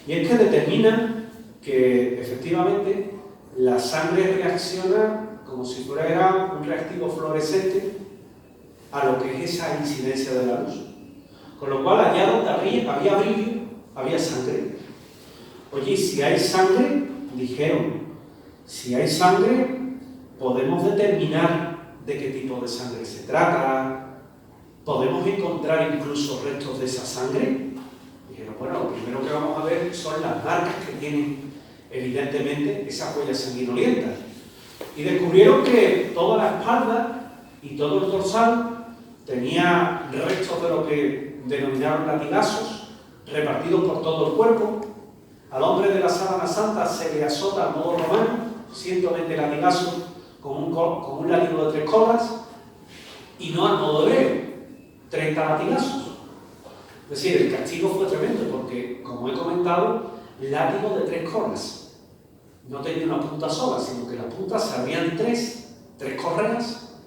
Y es que determinan que efectivamente la sangre reacciona como si fuera un reactivo fluorescente a lo que es esa incidencia de la luz. Con lo cual, allá donde había brillo, había sangre. Oye, si hay sangre, dijeron, si hay sangre, podemos determinar de qué tipo de sangre se trata, podemos encontrar incluso restos de esa sangre. Dijeron, lo primero que vamos a ver son las marcas que tienen, evidentemente, esas huellas sanguinolientas. Y descubrieron que toda la espalda y todo el dorsal tenía restos de lo que denominaron latigazos, repartidos por todo el cuerpo. Al hombre de la Sábana Santa se le azota al modo romano, 120 latigazos con un látigo de 3 colas, y no al modo hebreo, 30 latigazos. Es decir, el castigo fue tremendo porque, como he comentado, látigo de 3 colas. No tenía una punta sola, sino que las puntas salían 3 correas,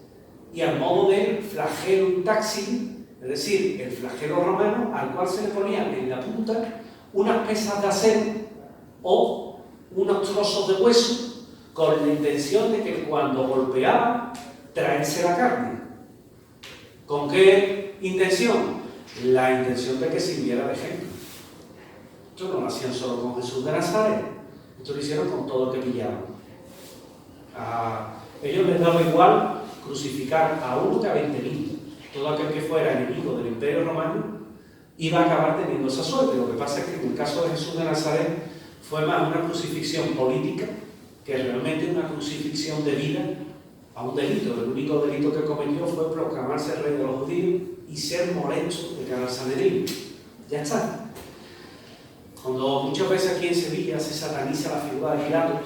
y al modo del flagelo táxil, es decir, el flagelo romano, al cual se le ponían en la punta unas pesas de acero o unos trozos de hueso, con la intención de que cuando golpeaba, traerse la carne. ¿Con qué intención? La intención de que sirviera de ejemplo. Esto no lo hacían solo con Jesús de Nazaret, esto lo hicieron con todo el que pillaban. A ellos les daba igual crucificar a uno que a 20.000. Todo aquel que fuera enemigo del Imperio Romano iba a acabar teniendo esa suerte. Lo que pasa es que en el caso de Jesús de Nazaret fue más una crucifixión política que realmente una crucifixión debida a un delito. El único delito que cometió fue proclamarse rey de los judíos y ser molesto de cara al Sanedrín. Ya está. Cuando muchas veces aquí en Sevilla se sataniza la figura de Pilato,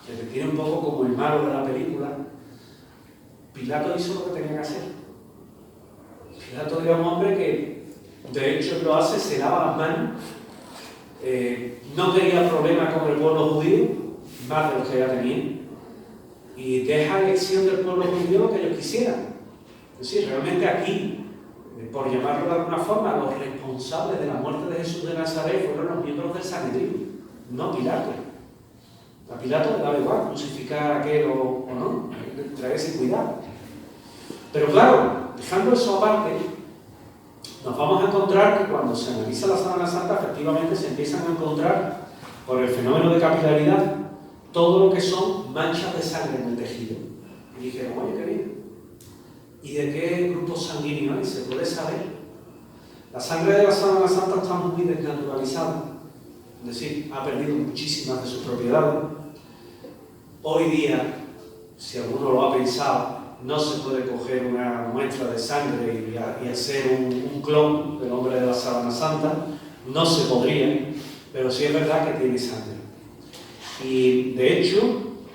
se le tiene un poco como el malo de la película, Pilato hizo lo que tenía que hacer. Pilato era un hombre que, de hecho, lo hace, se lava las manos, no tenía problema con el pueblo judío, más de los que ya tenía, y deja elección del pueblo judío lo que ellos quisieran. Es decir, realmente aquí, por llamarlo de alguna forma, los responsables de la muerte de Jesús de Nazaret fueron los miembros del Sanedrín, no Pilato. A Pilato le daba igual crucificar a aquel o no, traer ese cuidado. Pero claro, dejando eso aparte, nos vamos a encontrar que cuando se analiza la Sábana Santa, efectivamente se empiezan a encontrar, por el fenómeno de capilaridad, todo lo que son manchas de sangre en el tejido. Y dijeron, oye, qué bien. ¿Y de qué grupo sanguíneo hay? ¿Se puede saber? La sangre de la Sábana Santa está muy desnaturalizada, es decir, ha perdido muchísimas de sus propiedades. Hoy día, si alguno lo ha pensado, no se puede coger una muestra de sangre y hacer un clon del hombre de la Sábana Santa, no se podría, pero sí es verdad que tiene sangre. Y de hecho,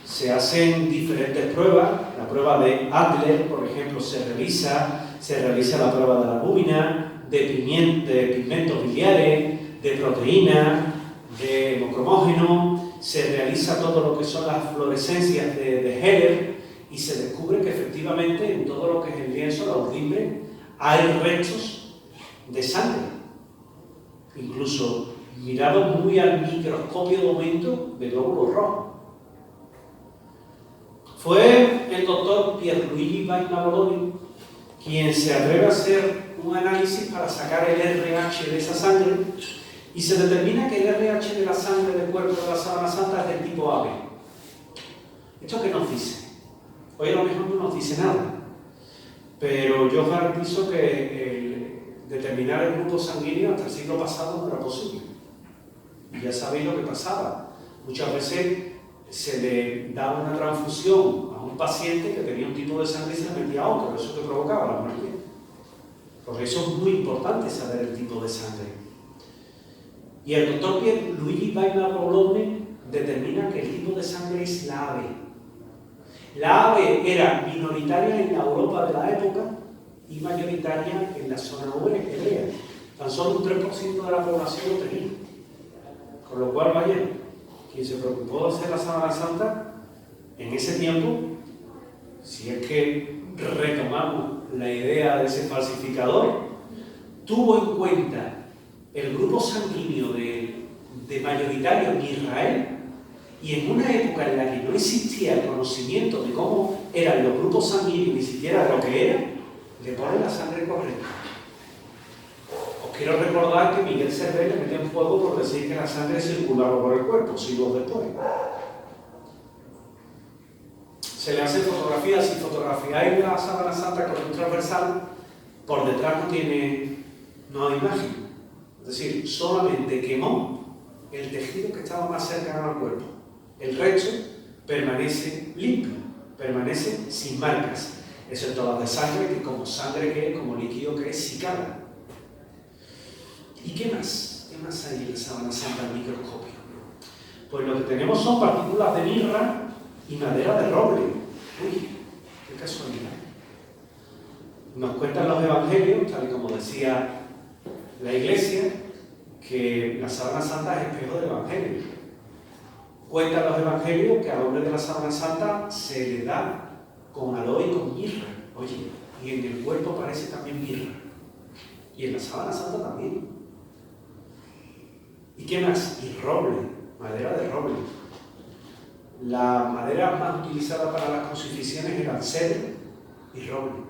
se hacen diferentes pruebas. La prueba de Adler, por ejemplo, se realiza la prueba de la albúmina, de pigmentos biliares, de proteínas, de hemocromógeno, se realiza todo lo que son las fluorescencias de Heller, y se descubre que efectivamente en todo lo que es el lienzo, la urdimbre, hay restos de sangre. Incluso mirado muy al microscopio de momento de glóbulos rojos. Fue el doctor Pierluigi Bagnaroloni quien se atreve a hacer un análisis para sacar el RH de esa sangre y se determina que el RH de la sangre del cuerpo de la sábana santa es del tipo AB. ¿Esto qué nos dice? Hoy a lo mejor no nos dice nada, pero yo os garantizo que determinar el grupo sanguíneo hasta el siglo pasado no era posible. Y ya sabéis lo que pasaba. Muchas veces se le daba una transfusión a un paciente que tenía un tipo de sangre y se le metía a otro. ¿Eso que provocaba? La muerte. Por eso es muy importante saber el tipo de sangre. Y el doctor Pierluigi Bagnaroloni determina que el tipo de sangre es la AB. La AB era minoritaria en la Europa de la época y mayoritaria en la zona hebrea. Tan solo un 3% de la población lo tenía. Con lo cual, vaya, quien se preocupó de hacer la sábana santa, en ese tiempo, si es que retomamos la idea de ese falsificador, tuvo en cuenta el grupo sanguíneo de mayoritario en Israel, y en una época en la que no existía el conocimiento de cómo eran los grupos sanguíneos, ni siquiera de lo que era, le pone la sangre correcta. Os quiero recordar que Miguel Servet le metió en fuego por decir que la sangre circulaba por el cuerpo, siglos después. Se le hacen fotografías, si fotografiáis la sábana santa con un transversal, por detrás no hay imagen. Es decir, solamente quemó el tejido que estaba más cercano al cuerpo. El resto permanece limpio, permanece sin marcas, excepto las de sangre, que como sangre que es, como líquido que es, sí cala. ¿Y qué más? ¿Qué más hay en la sábana santa al microscopio? Pues lo que tenemos son partículas de mirra y madera de roble. Uy, qué casualidad. Nos cuentan los evangelios, tal y como decía la Iglesia, que la sábana santa es espejo del evangelio. Cuentan los evangelios que al hombre de la sábana santa se le da con aloe y con mirra. Oye, y en el cuerpo parece también mirra. Y en la sábana santa también. ¿Y qué más? Y roble, madera de roble. La madera más utilizada para las crucifixiones era el cedro y roble.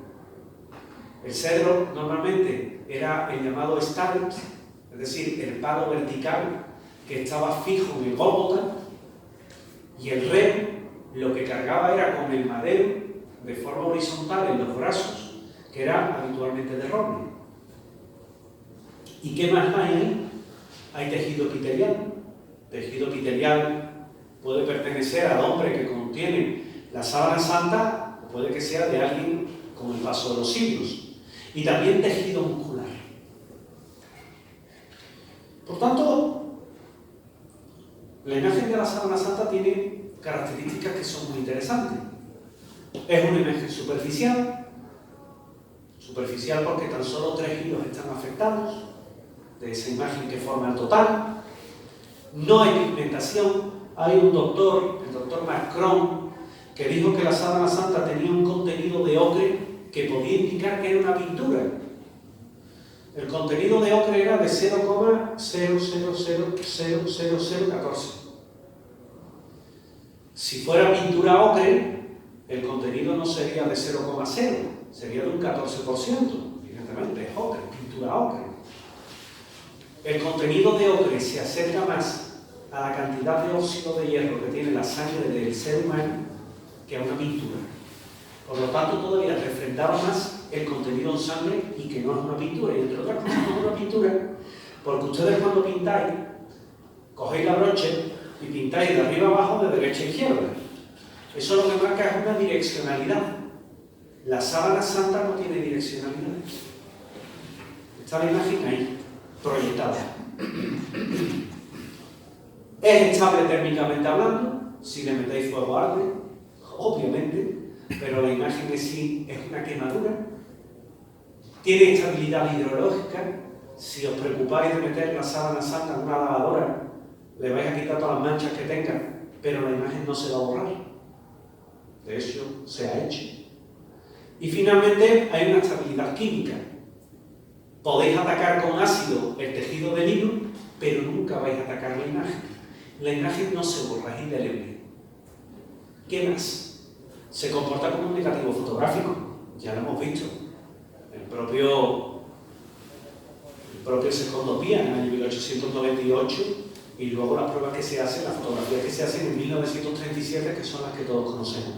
El cedro normalmente era el llamado stalex, es decir, el palo vertical que estaba fijo en el Gólgota, y el remo lo que cargaba era con el madero de forma horizontal en los brazos, que era habitualmente de roble. ¿Y qué más hay ahí? Hay tejido epitelial. Tejido epitelial puede pertenecer al hombre que contiene la sábana santa, o puede que sea de alguien con el paso de los siglos. Y también tejido muscular. Por tanto, la imagen de la sábana santa tiene características que son muy interesantes. Es una imagen superficial porque tan solo 3 hilos están afectados de esa imagen que forma el total. No hay pigmentación. Hay un doctor, el doctor Macron, que dijo que la sábana santa tenía un contenido de ocre que podía indicar que era una pintura. El contenido de ocre era de 0,00000014. Si fuera pintura ocre, el contenido no sería de 0,0, sería de un 14%. Evidentemente, es ocre, pintura ocre. El contenido de ocre se acerca más a la cantidad de óxido de hierro que tiene la sangre del ser humano que a una pintura. Por lo tanto, todavía refrendaba más el contenido en sangre y que no es una pintura. Y entre otras cosas, no es una pintura, porque ustedes cuando pintáis, cogéis la broche y pintáis de arriba abajo, de derecha a izquierda. Eso lo que marca es una direccionalidad. La sábana santa no tiene direccionalidad. Está la imagen ahí, proyectada. Es estable térmicamente hablando, si le metéis fuego arde, obviamente, pero la imagen en sí es una quemadura. Tiene estabilidad hidrológica. Si os preocupáis de meter la sábana santa en una lavadora, le vais a quitar todas las manchas que tenga, pero la imagen no se va a borrar. de hecho se ha hecho. Y finalmente hay una estabilidad química. Podéis atacar con ácido el tejido del hilo, pero nunca vais a atacar la imagen. La imagen no se borra, es indeleble. ¿Qué más? Se comporta como un negativo fotográfico, ya lo hemos visto. El propio Secondo Pia en el año 1898 y luego las pruebas que se hacen, las fotografías que se hacen en 1937, que son las que todos conocemos.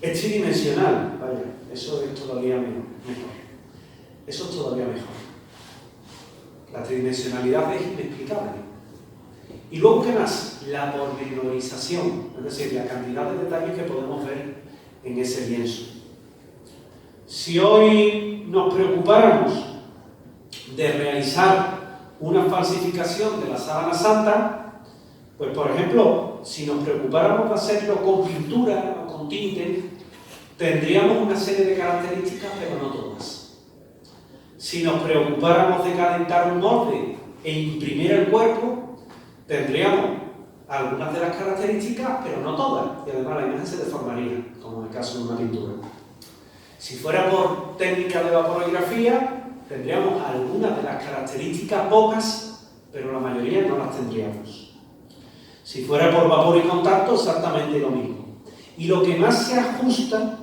Es tridimensional, vaya, eso es todavía mejor. Eso es todavía mejor. La tridimensionalidad es inexplicable. Y luego, ¿qué más? La pormenorización, es decir, la cantidad de detalles que podemos ver en ese lienzo. Si hoy nos preocupáramos de realizar una falsificación de la sábana santa, pues por ejemplo, si nos preocupáramos de hacerlo con pintura o con tinte, tendríamos una serie de características, pero no todas. Si nos preocupáramos de calentar un molde e imprimir el cuerpo, tendríamos algunas de las características, pero no todas, y además la imagen se deformaría, como en el caso de una pintura. Si fuera por técnica de vaporografía, tendríamos algunas de las características, pocas, pero la mayoría no las tendríamos. Si fuera por vapor y contacto, exactamente lo mismo. Y lo que más se ajusta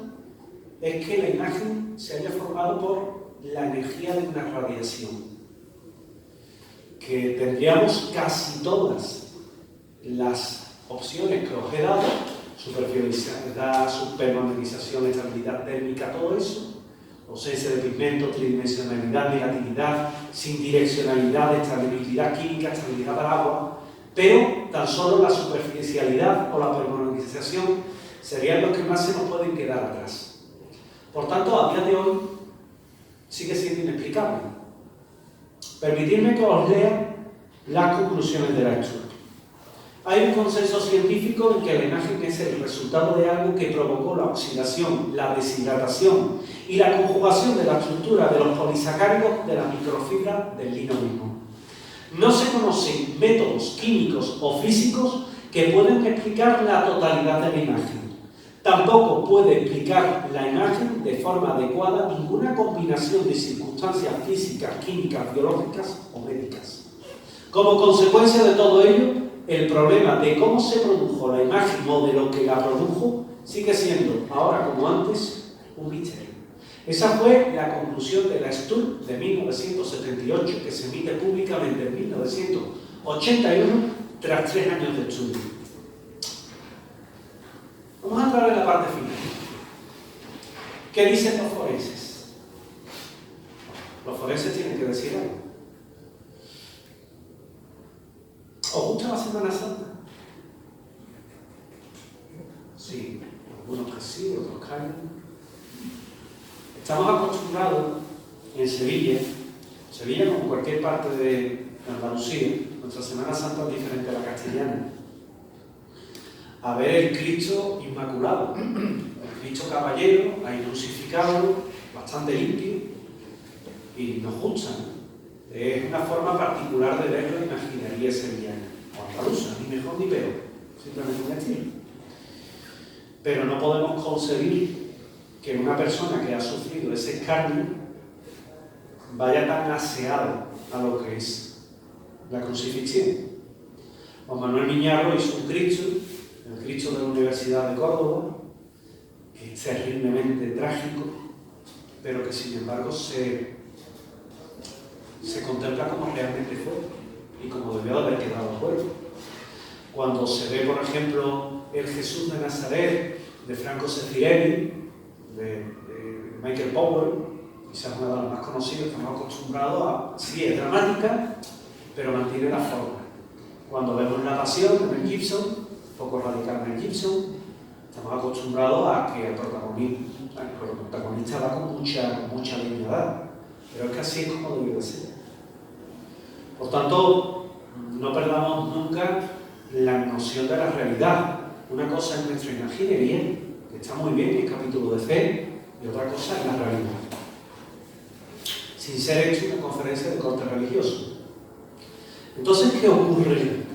es que la imagen se haya formado por la energía de una radiación. Que tendríamos casi todas las opciones que os he dado, superficialidad, subpermeabilización, estabilidad térmica, todo eso, ausencia de pigmento, tridimensionalidad, negatividad, sin direccionalidad, estabilidad química, estabilidad al agua, pero tan solo la superficialidad o la permeabilización serían los que más se nos pueden quedar atrás. Por tanto, a día de hoy sigue siendo inexplicable. Permitidme que os lea las conclusiones del estudio. Hay un consenso científico en que la imagen es el resultado de algo que provocó la oxidación, la deshidratación y la conjugación de la estructura de los polisacáridos de la microfibra del lino mismo. No se conocen métodos químicos o físicos que puedan explicar la totalidad de la imagen. Tampoco puede explicar la imagen de forma adecuada ninguna combinación de circunstancias físicas, químicas, biológicas o médicas. Como consecuencia de todo ello, el problema de cómo se produjo la imagen o de lo que la produjo sigue siendo, ahora como antes, un misterio. Esa fue la conclusión de la STUR de 1978, que se emite públicamente en 1981, tras 3 años de estudio. Vamos a entrar en la parte final. ¿Qué dicen los forenses? Los forenses tienen que decir algo. ¿Os gusta la Semana Santa? Sí, algunos que sí, otros que no. Estamos acostumbrados en Sevilla, como en cualquier parte de Andalucía, nuestra Semana Santa es diferente a la castellana, a ver el Cristo Inmaculado, el Cristo Caballero, ahí crucificado, bastante limpio, y nos gusta, ¿no? Es una forma particular de ver la imaginería sevillana, o andaluza, ni mejor ni peor, simplemente un estilo. Pero no podemos concebir que una persona que ha sufrido ese escarnio vaya tan aseado a lo que es la crucifixión. Juan Manuel Miñarro hizo un Cristo, el Cristo de la Universidad de Córdoba, que es terriblemente trágico, pero que sin embargo se contempla como realmente fue y como debió de haber quedado fue. Cuando se ve, por ejemplo, el Jesús de Nazaret de Franco Sefirelli, de Michael Powell, quizás una de las más conocidas, estamos acostumbrados a, sí, es dramática, pero mantiene la forma. Cuando vemos La Pasión de Mel Gibson, poco radical Mel Gibson, estamos acostumbrados a que el protagonista va con mucha dignidad, pero es que así es como debe ser. Por tanto, no perdamos nunca la noción de la realidad. Una cosa es nuestra imaginería, que está muy bien, es capítulo de fe, y otra cosa es la realidad. Sin ser hecho una conferencia de corte religioso. Entonces, ¿qué ocurre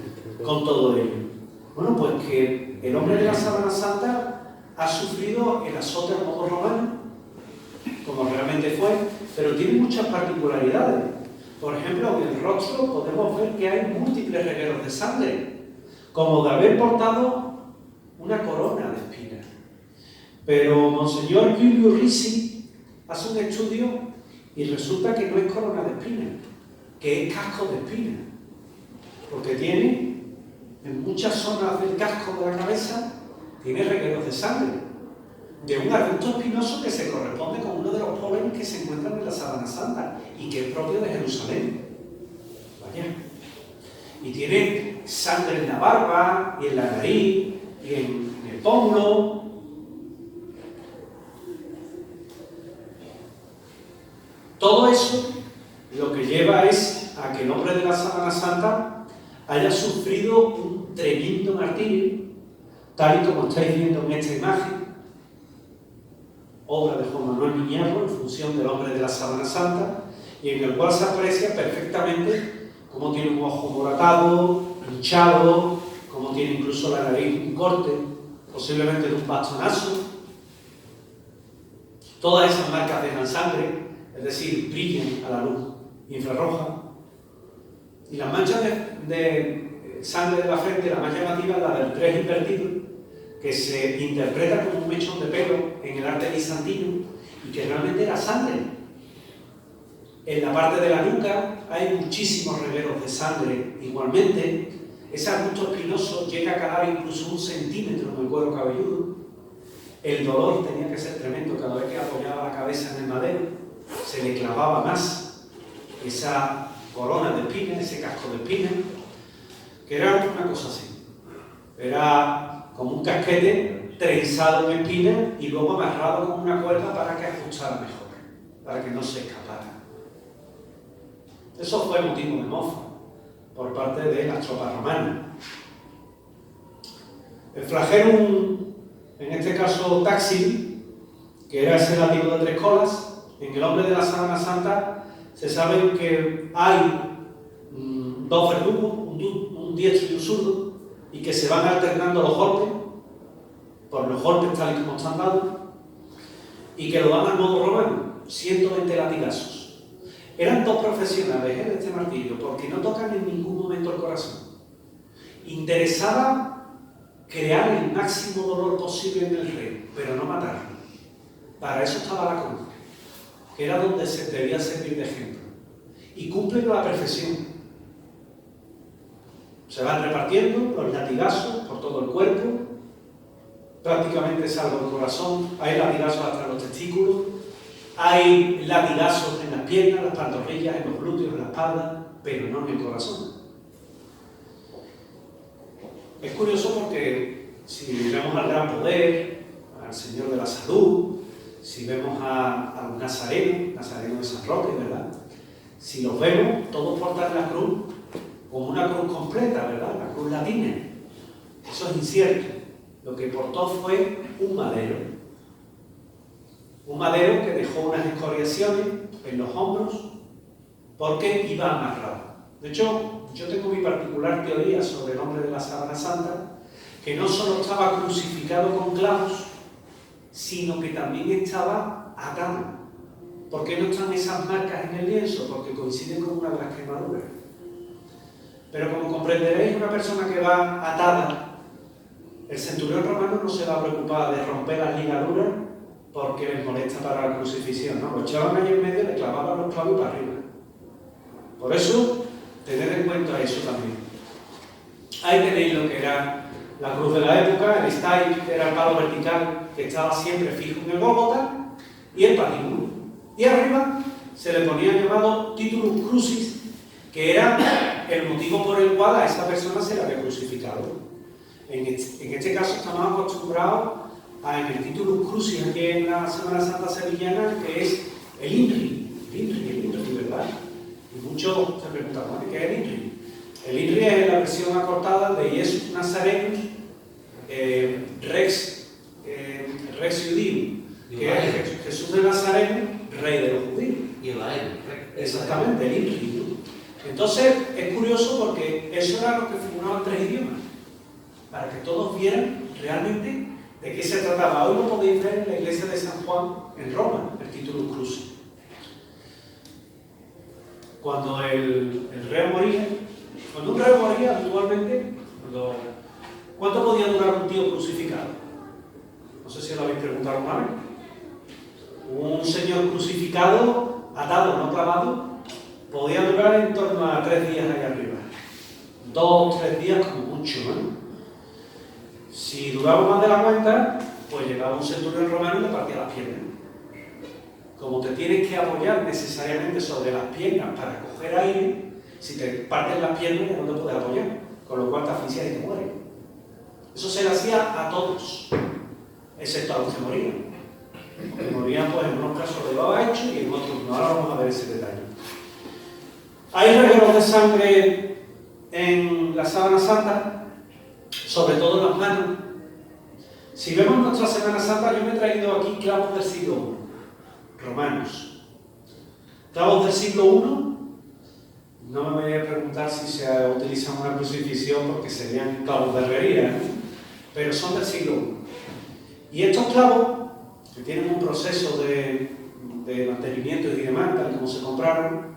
con todo ello? Bueno, pues que el hombre de la Sábana Santa ha sufrido el azote al modo romano, como realmente fue, pero tiene muchas particularidades. Por ejemplo, en el rostro podemos ver que hay múltiples regueros de sangre, como de haber portado una corona de espinas. Pero Monseñor Giulio Risi hace un estudio y resulta que no es corona de espinas, que es casco de espinas, porque tiene en muchas zonas del casco de la cabeza, tiene regueros de sangre, de un arbusto espinoso que se corresponde con uno de los pólenes que se encuentran en la Sábana Santa y que es propio de Jerusalén. Vaya. Y tiene sangre en la barba, y en la nariz, y en el pómulo. Todo eso lo que lleva es a que el hombre de la Sábana Santa haya sufrido un tremendo martirio, tal y como estáis viendo en esta imagen, obra de Juan Manuel Miñarro en función del hombre de la Sábana Santa, y en el cual se aprecia perfectamente cómo tiene un ojo moratado, hinchado, cómo tiene incluso la nariz un corte, posiblemente de un bastonazo. Todas esas marcas dejan sangre, es decir, brillan a la luz infrarroja. Y las manchas de sangre de la frente, la más llamativa es la del 3 invertido, que se interpreta como un mechón de pelo en el arte bizantino y que realmente era sangre. En la parte de la nuca hay muchísimos regueros de sangre igualmente. Ese arbusto espinoso llega a calar incluso 1 centímetro en el cuero cabelludo. El dolor tenía que ser tremendo cada vez que apoyaba la cabeza en el madero. Se le clavaba más esa corona de espinas, ese casco de espinas, que era una cosa así. Era como un casquete trenzado en espinas y luego amarrado con una cuerda para que ajustara mejor, para que no se escapara. Eso fue motivo de mofa por parte de las tropas romanas. El flagelum, en este caso Táxil, que era ese látigo de 3 colas, en el hombre de la Sábana Santa se sabe que hay 2 verdugos, un diestro y un zurdo, y que se van alternando los golpes, por los golpes tal y como están dados, y que lo dan al modo romano, 120 latigazos. Eran 2 profesionales de este martirio, porque no tocan en ningún momento el corazón. Interesaba crear el máximo dolor posible en el rey, pero no matarlo. Para eso estaba la cruz, que era donde se debía servir de ejemplo. Y cumplen a la perfección. Se van repartiendo los latigazos por todo el cuerpo, prácticamente salvo el corazón. Hay latigazos hasta los testículos, hay latigazos en las piernas, las pantorrillas, en los glúteos, en la espalda, pero no en el corazón. Es curioso porque si vemos al gran poder, al Señor de la Salud, si vemos a los nazarenos de San Roque, ¿verdad? Si los vemos, todos portan la cruz como una cruz completa, ¿verdad? La cruz latina. Eso es incierto. Lo que portó fue un madero. Un madero que dejó unas escoriaciones en los hombros porque iba amarrado. De hecho, yo tengo mi particular teoría sobre el hombre de la Sábana Santa, que no solo estaba crucificado con clavos, sino que también estaba atado. ¿Por qué no están esas marcas en el lienzo? Porque coinciden con una de las quemaduras. Pero como comprenderéis, una persona que va atada, el centurión romano no se va a preocupar de romper las ligaduras porque les molesta para la crucifixión, ¿no? Lo echaban ahí en medio, le clavaban los clavos para arriba. Por eso, tened en cuenta eso también. Ahí tenéis lo que era la cruz de la época, el style era el palo vertical que estaba siempre fijo en el Gólgota, y el patíbulo. Y arriba se le ponía llamado titulus crucis, que era el motivo por el cual a esa persona se le había crucificado. En este caso estamos acostumbrados a, en el titulus crucis aquí en la Semana Santa Sevillana, que es el INRI, ¿verdad? Y muchos se preguntan, ¿qué es el INRI? El INRI es la versión acortada de Iesus Nazarenus Rex Judium, que es Jesús de Nazareno, rey de los judíos. Y el AEL. Exactamente, el INRI. Entonces, es curioso porque eso era lo que figuraba en 3 idiomas, para que todos vieran realmente ¿De qué se trataba? Hoy lo podéis ver en la iglesia de San Juan, en Roma, el Titulus Crucis. Cuando el reo moría, cuando un reo moría habitualmente, ¿cuánto podía durar un tío crucificado? No sé si lo habéis preguntado alguna vez. Un señor crucificado, atado, no clavado, podía durar en torno a 3 días ahí arriba. 2 o 3 días como mucho, ¿no? Si duraba más de la cuenta, pues llegaba un centurión romano y le partía las piernas. Como te tienes que apoyar necesariamente sobre las piernas para coger aire, si te parten las piernas ya no te puedes apoyar, con lo cual te asfixias y te mueres. Eso se le hacía a todos, excepto a los que morían. Los que morían, pues en unos casos lo llevaba hecho y en otros no. Ahora vamos a ver ese detalle. Hay regueros de sangre en la sábana santa, sobre todo en las manos. Si vemos nuestra Semana Santa, yo me he traído aquí clavos del siglo I, romanos. Clavos del siglo I, no me voy a preguntar si se utiliza una crucifixión porque serían clavos de herrería, ¿no? Pero son del siglo I. Y estos clavos, que tienen un proceso de mantenimiento y demás, tal como se compraron,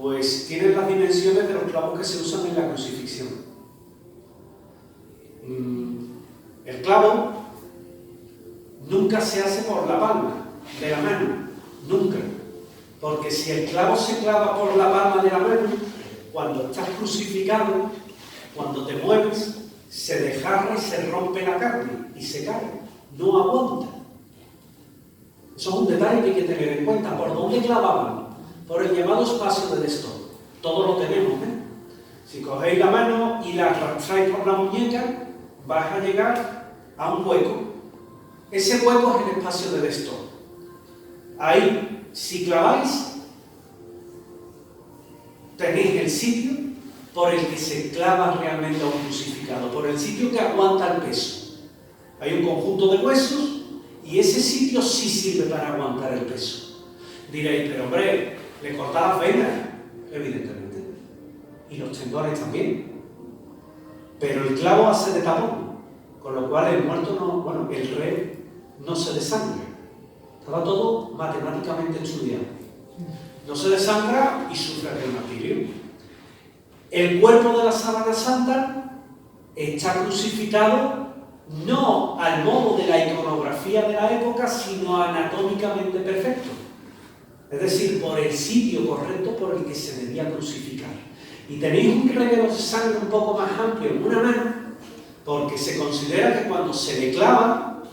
pues tienen las dimensiones de los clavos que se usan en la crucifixión. El clavo nunca se hace por la palma de la mano, nunca. Porque si el clavo se clava por la palma de la mano, cuando estás crucificado, cuando te mueves, se desgarra y se rompe la carne y se cae, no aguanta. Eso es un detalle que hay que tener en cuenta. ¿Por dónde clavaban? Por el llamado espacio del stop. Todos lo tenemos, ¿eh? Si cogéis la mano y la arrastráis por la muñeca, vas a llegar a un hueco. Ese hueco es el espacio del stop. Ahí, si claváis, tenéis el sitio por el que se clava realmente a un crucificado, por el sitio que aguanta el peso. Hay un conjunto de huesos y ese sitio sí sirve para aguantar el peso. Diréis, pero hombre, ¿le corta las venas? Evidentemente. Y los tendones también. Pero el clavo hace de tapón, con lo cual el muerto no, bueno, el reo no se desangra. Estaba todo matemáticamente estudiado. No se desangra y sufre el martirio. El cuerpo de la sábana santa está crucificado no al modo de la iconografía de la época, sino anatómicamente perfecto. Es decir, por el sitio correcto por el que se debía crucificar. Y tenéis un reguero de sangre un poco más amplio en una mano, porque se considera que cuando se le clava,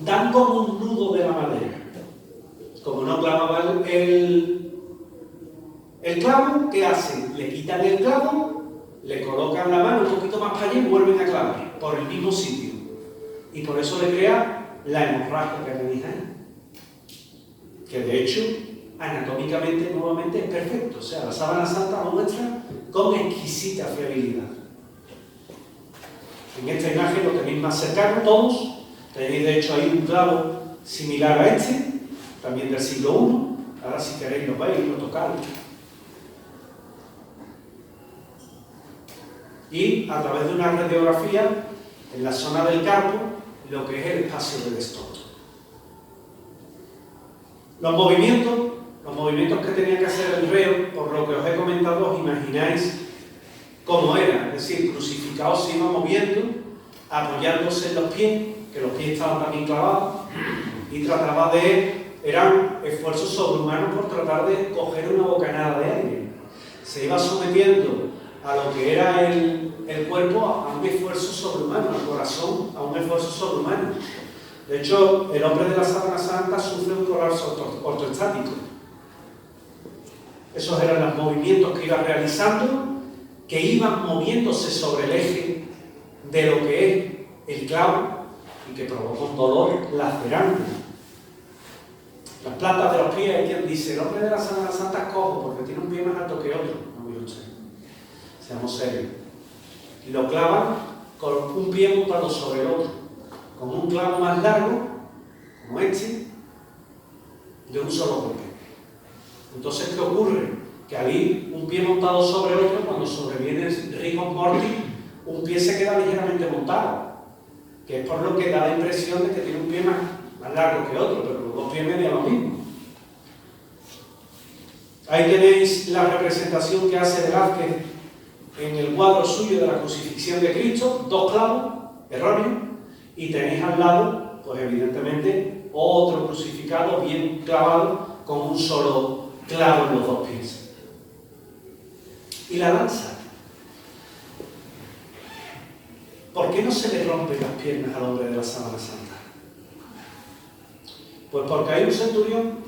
dan como un nudo de la madera. Como no clavaban el clavo, ¿qué hacen? Le quitan el clavo, le colocan la mano un poquito más para allá y vuelven a clavar por el mismo sitio. Y por eso le crea la hemorragia que tenéis ahí. Que de hecho, anatómicamente, nuevamente, es perfecto. O sea, la sábana santa lo muestra con exquisita fiabilidad. En esta imagen lo tenéis más cercano todos. Tenéis de hecho ahí un clavo similar a este, también del siglo I. Ahora si queréis lo veis, lo tocáis. Y a través de una radiografía, en la zona del carpo, lo que es el espacio del stop. Los movimientos que tenía que hacer el reo, por lo que os he comentado, os imagináis cómo era. Es decir, crucificado se iba moviendo, apoyándose en los pies, que los pies estaban también clavados, y trataba eran esfuerzos sobrehumanos por tratar de coger una bocanada de aire. Se iba sometiendo a lo que era el cuerpo a un esfuerzo sobrehumano, al corazón a un esfuerzo sobrehumano. De hecho, el hombre de la sábana santa sufre un colapso ortostático. Esos eran los movimientos que iba realizando, que iban moviéndose sobre el eje de lo que es el clavo y que provoca un dolor lacerante. Las plantas de los pies, hay quien dice, el hombre de la sábana santa es cojo porque tiene un pie más alto que otro. No, mire usted, seamos serios. Y lo clavan con un pie montado sobre el otro, con un clavo más largo, como este, de un solo golpe. Entonces, ¿qué ocurre? Que al ir un pie montado sobre el otro, cuando sobreviene el rigor mortis, un pie se queda ligeramente montado. que es por lo que da la impresión de que tiene un pie más largo que otro, pero los dos pies medían lo mismo. Ahí tenéis la representación que hace Velázquez en el cuadro suyo de la crucifixión de Cristo, dos clavos, erróneos, y tenéis al lado, pues evidentemente, otro crucificado bien clavado con un solo clavo en los dos pies. Y la lanza. ¿Por qué no se le rompen las piernas al hombre de la Sábana Santa? Pues porque hay un centurión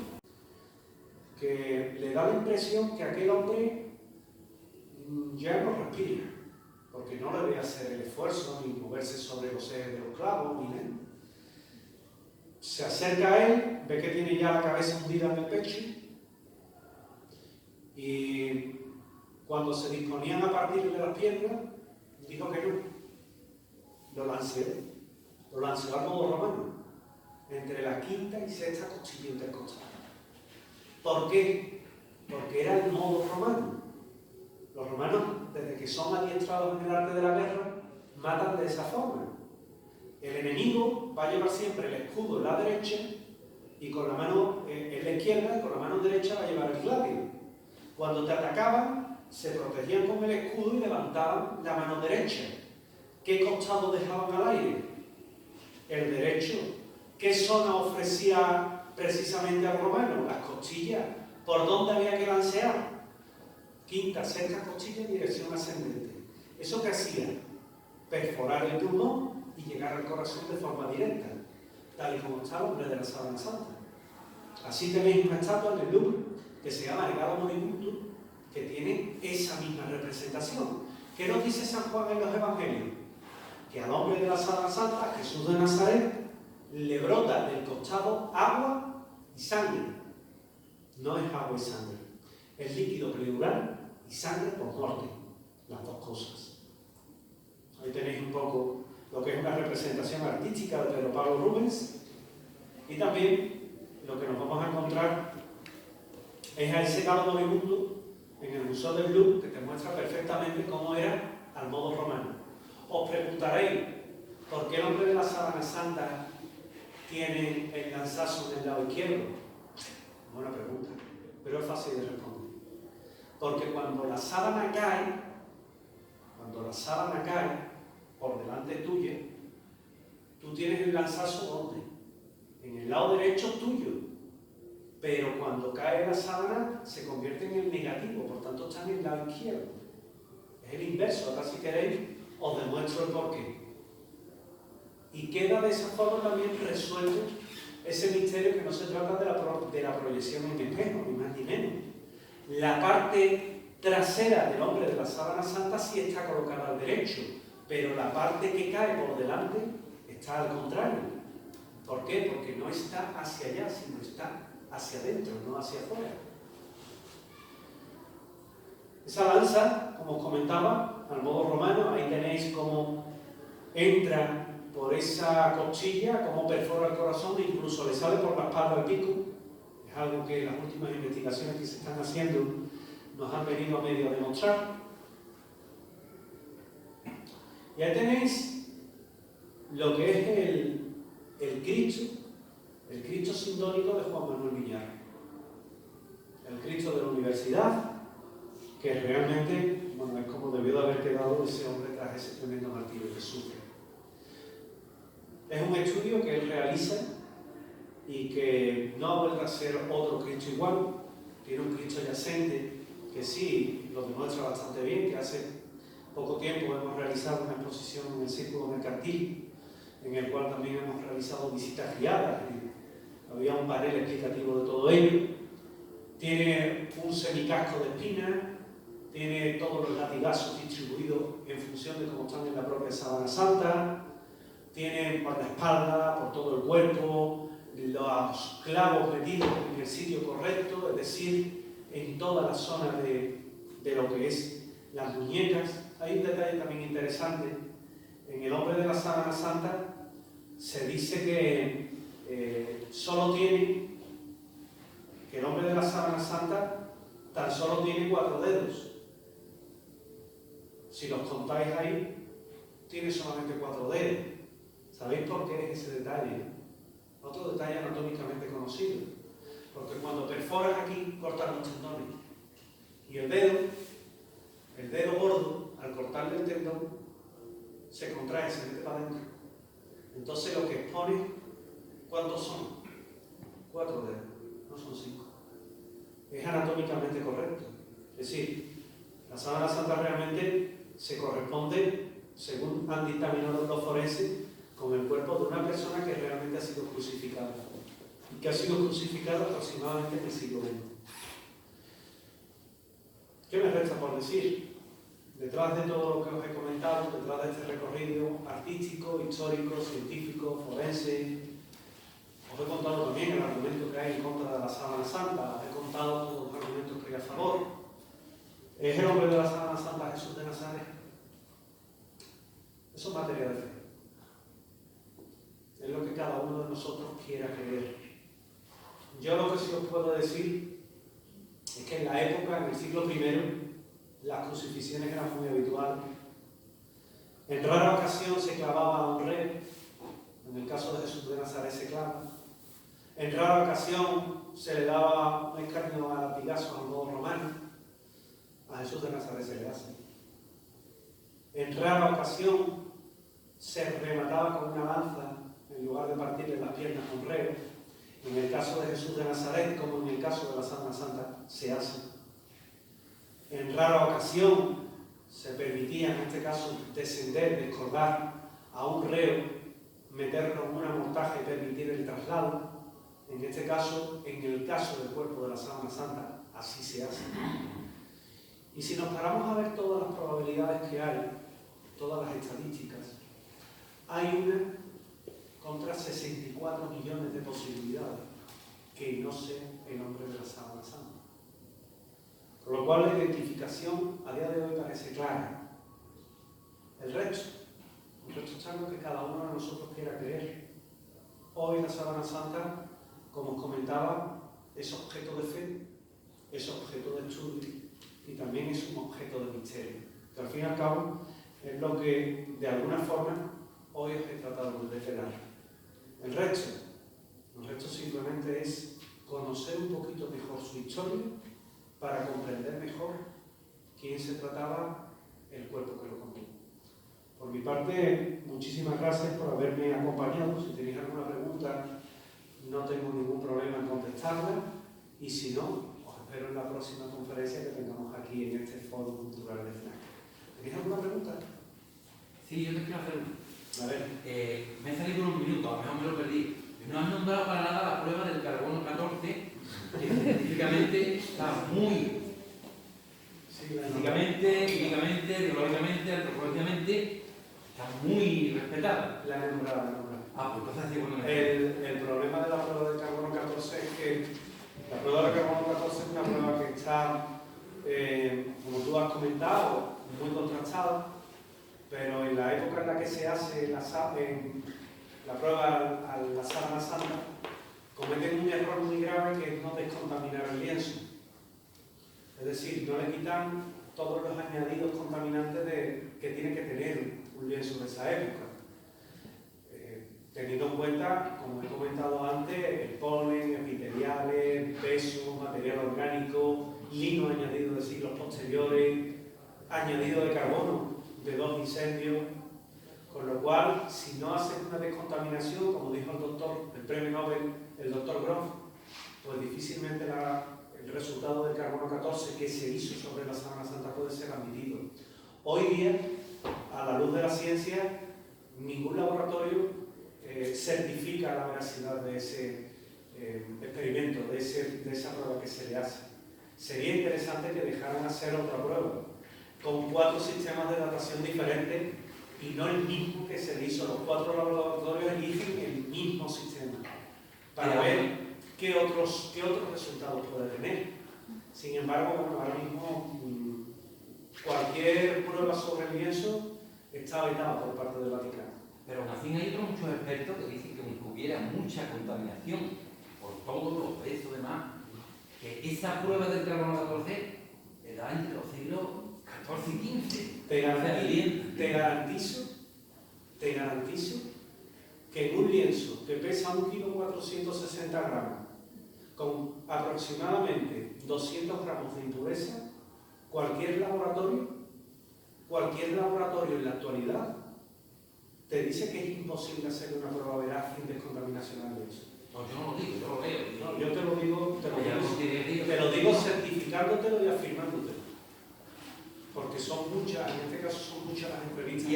que le da la impresión que aquel hombre ya no respira, porque no le ve hacer el esfuerzo ni moverse sobre los ejes de los clavos, ni nada. Se acerca a él, ve que tiene ya la cabeza hundida en el pecho, y cuando se disponían a partirle las piernas, dijo que no. Lo lanceó al modo romano, entre la quinta y sexta costilla intercostal. ¿Por qué? Porque era el modo romano. Los romanos, desde que son adiestrados en el arte de la guerra, matan de esa forma. El enemigo va a llevar siempre el escudo en la derecha y con la mano en la izquierda, y con la mano derecha va a llevar el gladio. Cuando te atacaban, se protegían con el escudo y levantaban la mano derecha. ¿Qué costado dejaban al aire? El derecho. ¿Qué zona ofrecía precisamente al romano? Las costillas. ¿Por dónde había que lancear? Quinta, sexta costilla en dirección ascendente. ¿Eso qué hacía? Perforar el pulmón y llegar al corazón de forma directa, tal y como está el hombre de la Sábana Santa. Así tenéis una estatua en el Louvre que se llama El Galo Moribundo, que tiene esa misma representación. ¿Qué nos dice San Juan en los Evangelios? Que al hombre de la Sábana Santa, Jesús de Nazaret, le brota del costado agua y sangre. No es agua y sangre, es líquido pleural y sangre por muerte, las dos cosas. Ahí tenéis un poco lo que es una representación artística de Pedro Pablo Rubens, y también lo que nos vamos a encontrar es a ese Galo Moribundo en el Museo del Louvre, que te muestra perfectamente cómo era al modo romano. Os preguntaréis, ¿por qué el hombre de la Sábana Santa tiene el lanzazo en el lado izquierdo? Buena pregunta, pero es fácil de responder. Porque cuando la sábana cae por delante tuya, tú tienes el lanzazo ¿dónde? En el lado derecho tuyo. Pero cuando cae la sábana se convierte en el negativo, por tanto está en el lado izquierdo. Es el inverso. Ahora si queréis os demuestro el porqué. Y queda de esa forma también resuelto ese misterio, que no se trata de la proyección en espejo, ni más ni menos. La parte trasera del hombre de la Sábana Santa sí está colocada al derecho, pero la parte que cae por delante está al contrario. ¿Por qué? Porque no está hacia allá, sino está hacia adentro, no hacia afuera. Esa lanza, como os comentaba, al modo romano, ahí tenéis cómo entra por esa costilla, cómo perfora el corazón e incluso le sale por la espalda al pico. Es algo que las últimas investigaciones que se están haciendo nos han venido a medio a demostrar. Y ahí tenéis lo que es el Cristo sindónico de Juan Manuel Viñar. El Cristo de la universidad, que realmente, bueno, es como debió de haber quedado ese hombre tras ese tremendo martirio que sufre. Es un estudio que él realiza y que no ha vuelto a ser otro Cristo igual. Tiene un Cristo yacente que sí lo demuestra bastante bien, que hace poco tiempo hemos realizado una exposición en el Círculo Mercantil, en el cual también hemos realizado visitas guiadas y había un panel explicativo de todo ello. Tiene un semicasco de espina, tiene todos los latigazos distribuidos en función de cómo están en la propia Sábana Santa, tiene por la espalda, por todo el cuerpo, los clavos metidos en el sitio correcto, es decir, en toda la zona de lo que es las muñecas. Hay un detalle también interesante. En el hombre de la Sábana Santa se dice que el hombre de la Sábana Santa tan solo tiene 4 dedos. Si los contáis ahí, tiene solamente 4 dedos. ¿Sabéis por qué es ese detalle? Otro detalle anatómicamente conocido. Porque cuando perforas aquí, cortas los tendones. Y el dedo gordo, al cortarle el tendón, se contrae, se mete para adentro. Entonces lo que expone, ¿cuántos son? 4 dedos, no son 5. Es anatómicamente correcto. Es decir, la sábana santa realmente se corresponde, según han dictaminado los forenses, con el cuerpo de una persona que realmente ha sido crucificada. Y que ha sido crucificada aproximadamente en el siglo XX. ¿Qué me resta por decir? Detrás de todo lo que os he comentado, detrás de este recorrido artístico, histórico, científico, forense, os he contado también el argumento que hay en contra de la sábana santa, os he contado todos los argumentos que hay a favor. ¿Es el hombre de la sábana santa Jesús de Nazaret? Eso es materia de fe. Es lo que cada uno de nosotros quiera creer. Yo lo que sí os puedo decir es que en la época, en el siglo I, las crucifixiones eran muy habituales. En rara ocasión se clavaba a un rey, en el caso de Jesús de Nazaret se clava. En rara ocasión se le daba un escarnio a latigazo al modo romano, a Jesús de Nazaret se le hace. En rara ocasión se remataba con una lanza en lugar de partirle las piernas a un reo. En el caso de Jesús de Nazaret, como en el caso de la Sábana Santa, se hace. En rara ocasión se permitía, en este caso, descender, descolgar a un reo, meterlo en una mortaja y permitir el traslado. En este caso, en el caso del cuerpo de la Sábana Santa, así se hace. Y si nos paramos a ver todas las probabilidades que hay, todas las estadísticas, hay una contra 64 millones de posibilidades que no sea el hombre de la Sábana Santa. Por lo cual la identificación a día de hoy parece clara. El resto está en lo que cada uno de nosotros quiera creer. Hoy la Sábana Santa, como os comentaba, es objeto de fe, es objeto de estudio y también es un objeto de misterio, que al fin y al cabo es lo que de alguna forma hoy os he tratado de desvelar. El resto simplemente es conocer un poquito mejor su historia para comprender mejor quién se trataba el cuerpo que lo contuvo. Por mi parte, muchísimas gracias por haberme acompañado. Si tenéis alguna pregunta, no tengo ningún problema en contestarla, y si no, os espero en la próxima conferencia que tengamos aquí en este Foro Cultural de FNAC. ¿Tenéis alguna pregunta? Sí, yo te quiero hacer una. A ver. Me he salido unos minutos, a lo mejor me lo perdí. No has nombrado para nada la prueba del carbono 14, que científicamente está muy... físicamente, químicamente, biológicamente, antropológicamente, está muy respetada. La he nombrado. Ah, pues entonces sí, bueno, el problema de la prueba del carbono 14 es que la prueba del carbono 14 es una prueba que está, como tú has comentado, muy contrastada, pero en la época en la que se hace la prueba a la Sábana Santa, cometen un error muy grave que es no descontaminar el lienzo. Es decir, no le quitan todos los añadidos contaminantes que tiene que tener un lienzo de esa época. Teniendo en cuenta, como he comentado antes, el polen, epiteliales, peso, material orgánico, lino añadido de siglos posteriores, añadido de carbono de 2 incendios, con lo cual, si no haces una descontaminación, como dijo el doctor, el premio Nobel, el doctor Grof, pues difícilmente el resultado del carbono 14 que se hizo sobre la Sábana Santa puede ser admitido. Hoy día, a la luz de la ciencia, ningún laboratorio certifica la veracidad de ese experimento, de esa prueba que se le hace. Sería interesante que dejaran hacer otra prueba, con 4 sistemas de datación diferentes y no el mismo que se le hizo. Los 4 laboratorios eligen el mismo sistema para ver qué otros resultados puede tener. Sin embargo, bueno, ahora mismo cualquier prueba sobre el lienzo está vetada por parte del Vaticano. Pero aún así hay otros muchos expertos que dicen que aunque hubiera mucha contaminación por todos los pesos y demás, que esa prueba del carbono 14 era entre los siglos 14 y 15. Te garantizo que en un lienzo que pesa 1,460 kg, con aproximadamente 200 gramos de impureza, cualquier laboratorio en la actualidad te dice que es imposible hacer una prueba veraz sin descontaminación al lienzo. No, yo no lo digo, yo lo leo. No, yo te lo digo certificándotelo y afirmándotelo. Porque son muchas, en este caso son muchas las entrevistas Y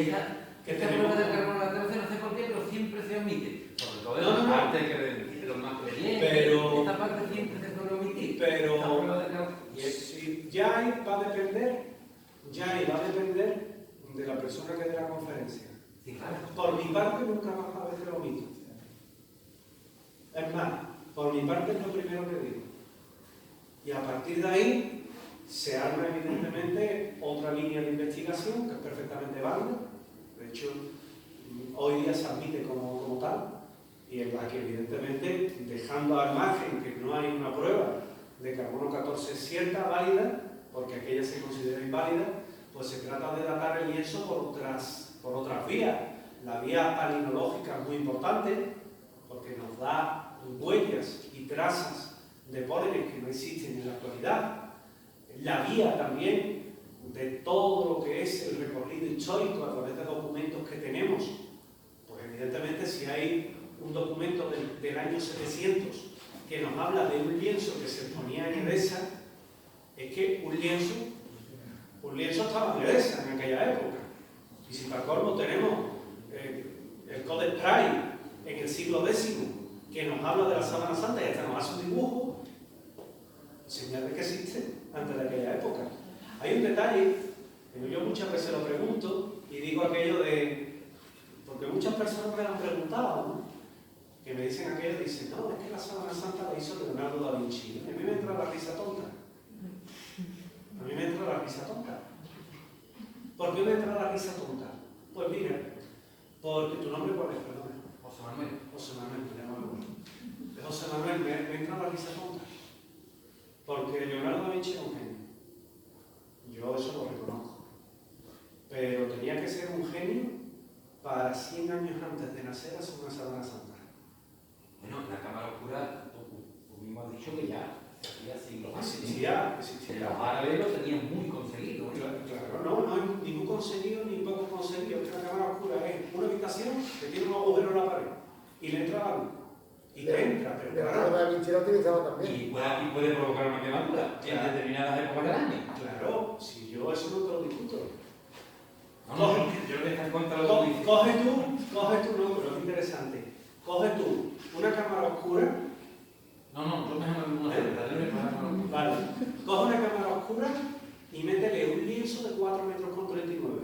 esta prueba de carbono 14 no sé por qué, pero siempre se omite. Sobre todo en la parte que los más creyentes. Pero esta parte siempre se suele omitir. Pero si ya ahí va a depender de la persona que dé la conferencia. Sí, claro. Por mi parte nunca más a veces lo omito. Es más, por mi parte es lo primero que digo. Y a partir de ahí se arma evidentemente otra línea de investigación que es perfectamente válida. De hecho, hoy día se admite como tal, y en la que evidentemente, dejando al margen que no hay una prueba de carbono 14 cierta, válida, porque aquella se considera inválida, pues se trata de datar el lienzo por otras vías. La vía palinológica es muy importante, porque nos da huellas y trazas de pólenes que no existen en la actualidad. La vía también de todo lo que es el recorrido histórico a través de documentos que tenemos. Pues evidentemente si hay un documento del año 700 que nos habla de un lienzo que se ponía en Edesa, es que un lienzo estaba en Edesa en aquella época. Y si para colmo tenemos el Codex Prai en el siglo X, que nos habla de la Sábana Santa y hasta nos hace un dibujo, señal de que existe antes de aquella época. Hay un detalle que yo muchas veces lo pregunto y digo aquello de... Porque muchas personas me lo han preguntado, ¿no? Que me dicen aquello, dicen, no, es que la Sábana Santa la hizo Leonardo da Vinci. A mí me entra la risa tonta. A mí me entra la risa tonta. ¿Por qué me entra la risa tonta? Pues mira, porque tu nombre cuál es, perdón. José Manuel. José Manuel, me llamo de José Manuel, me entra la risa tonta. Porque Leonardo da Vinci es un genio. Yo eso lo reconozco. Pero tenía que ser un genio para 100 años antes de nacer hacer una Sábana Santa. Bueno, en la cámara oscura, tú mismo has dicho que ya se hacía siglos antes. Existía. Los árabes lo tenían muy conseguido. Claro, no hay ningún conseguido ni poco conseguido. Es que la cámara oscura es una habitación que tiene un agujero en la pared y le entra la luz. Y te entra, pero Leonardo da Vinci lo utilizaba también. Y puede provocar una quemadura en determinadas épocas del año. Claro, si yo eso no te lo discuto. No, yo le estoy contra lo que dice. Coge tú, no, pero es interesante. Coge tú una cámara oscura. No, yo mejor una cerveza. Vale. Coge una cámara oscura y métele un lienzo de 4 metros con 39.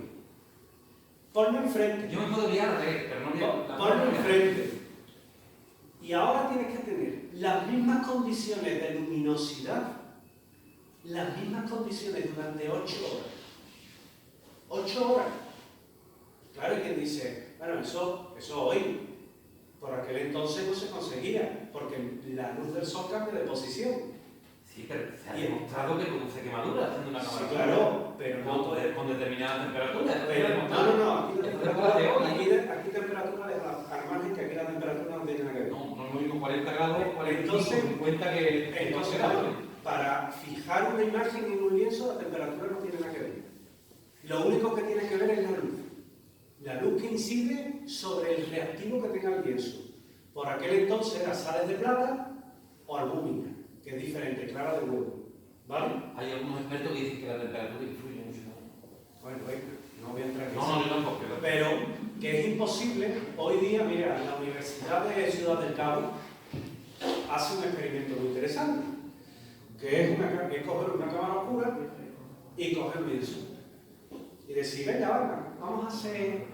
Ponlo enfrente. Yo me puedo guiar, pero no me Ponlo enfrente. Y ahora tienes que tener las mismas condiciones de luminosidad, las mismas condiciones durante 8 horas. 8 horas. Claro, hay quien dice, bueno, eso hoy, por aquel entonces no se conseguía, porque la luz del sol cambia de posición. Sí, pero se ha demostrado que produce quemadura haciendo una cámara. Sí, claro, pero no con determinada temperatura. No, aquí temperatura al margen que aquí la temperatura no tiene nada que ver. No es lo mismo 40 grados, 45, Entonces, 50 que entonces, para fijar una imagen en un lienzo, la temperatura no tiene nada que ver. Lo único que tiene que ver es la luz. La luz que incide sobre el reactivo que tenga el lienzo. Por aquel entonces era sales de plata o albúmina, que es diferente, clara de huevo. ¿Vale? Hay algunos expertos que dicen que la temperatura influye mucho. Bueno, no voy a entrar en eso. No, yo tampoco. Pero que es imposible, hoy día, mira, la Universidad de Ciudad del Cabo hace un experimento muy interesante, que es coger una cámara oscura y coger un lienzo. Y decir, venga, vamos a hacer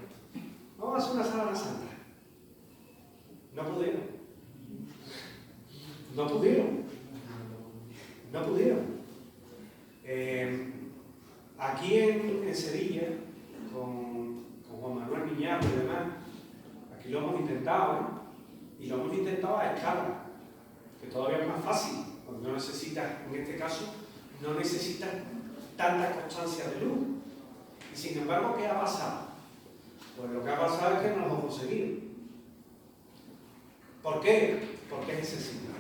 una Sábana Santa. No pudieron. Aquí en Sevilla, con Juan Manuel Miñarro y demás, aquí lo hemos intentado, ¿eh? Y lo hemos intentado a escala, que todavía es más fácil, porque no necesitas, en este caso, no necesitas tanta constancia de luz. Y sin embargo, ¿qué ha pasado? Pues lo que ha pasado es que no lo hemos conseguido. ¿Por qué? Porque es excesivo,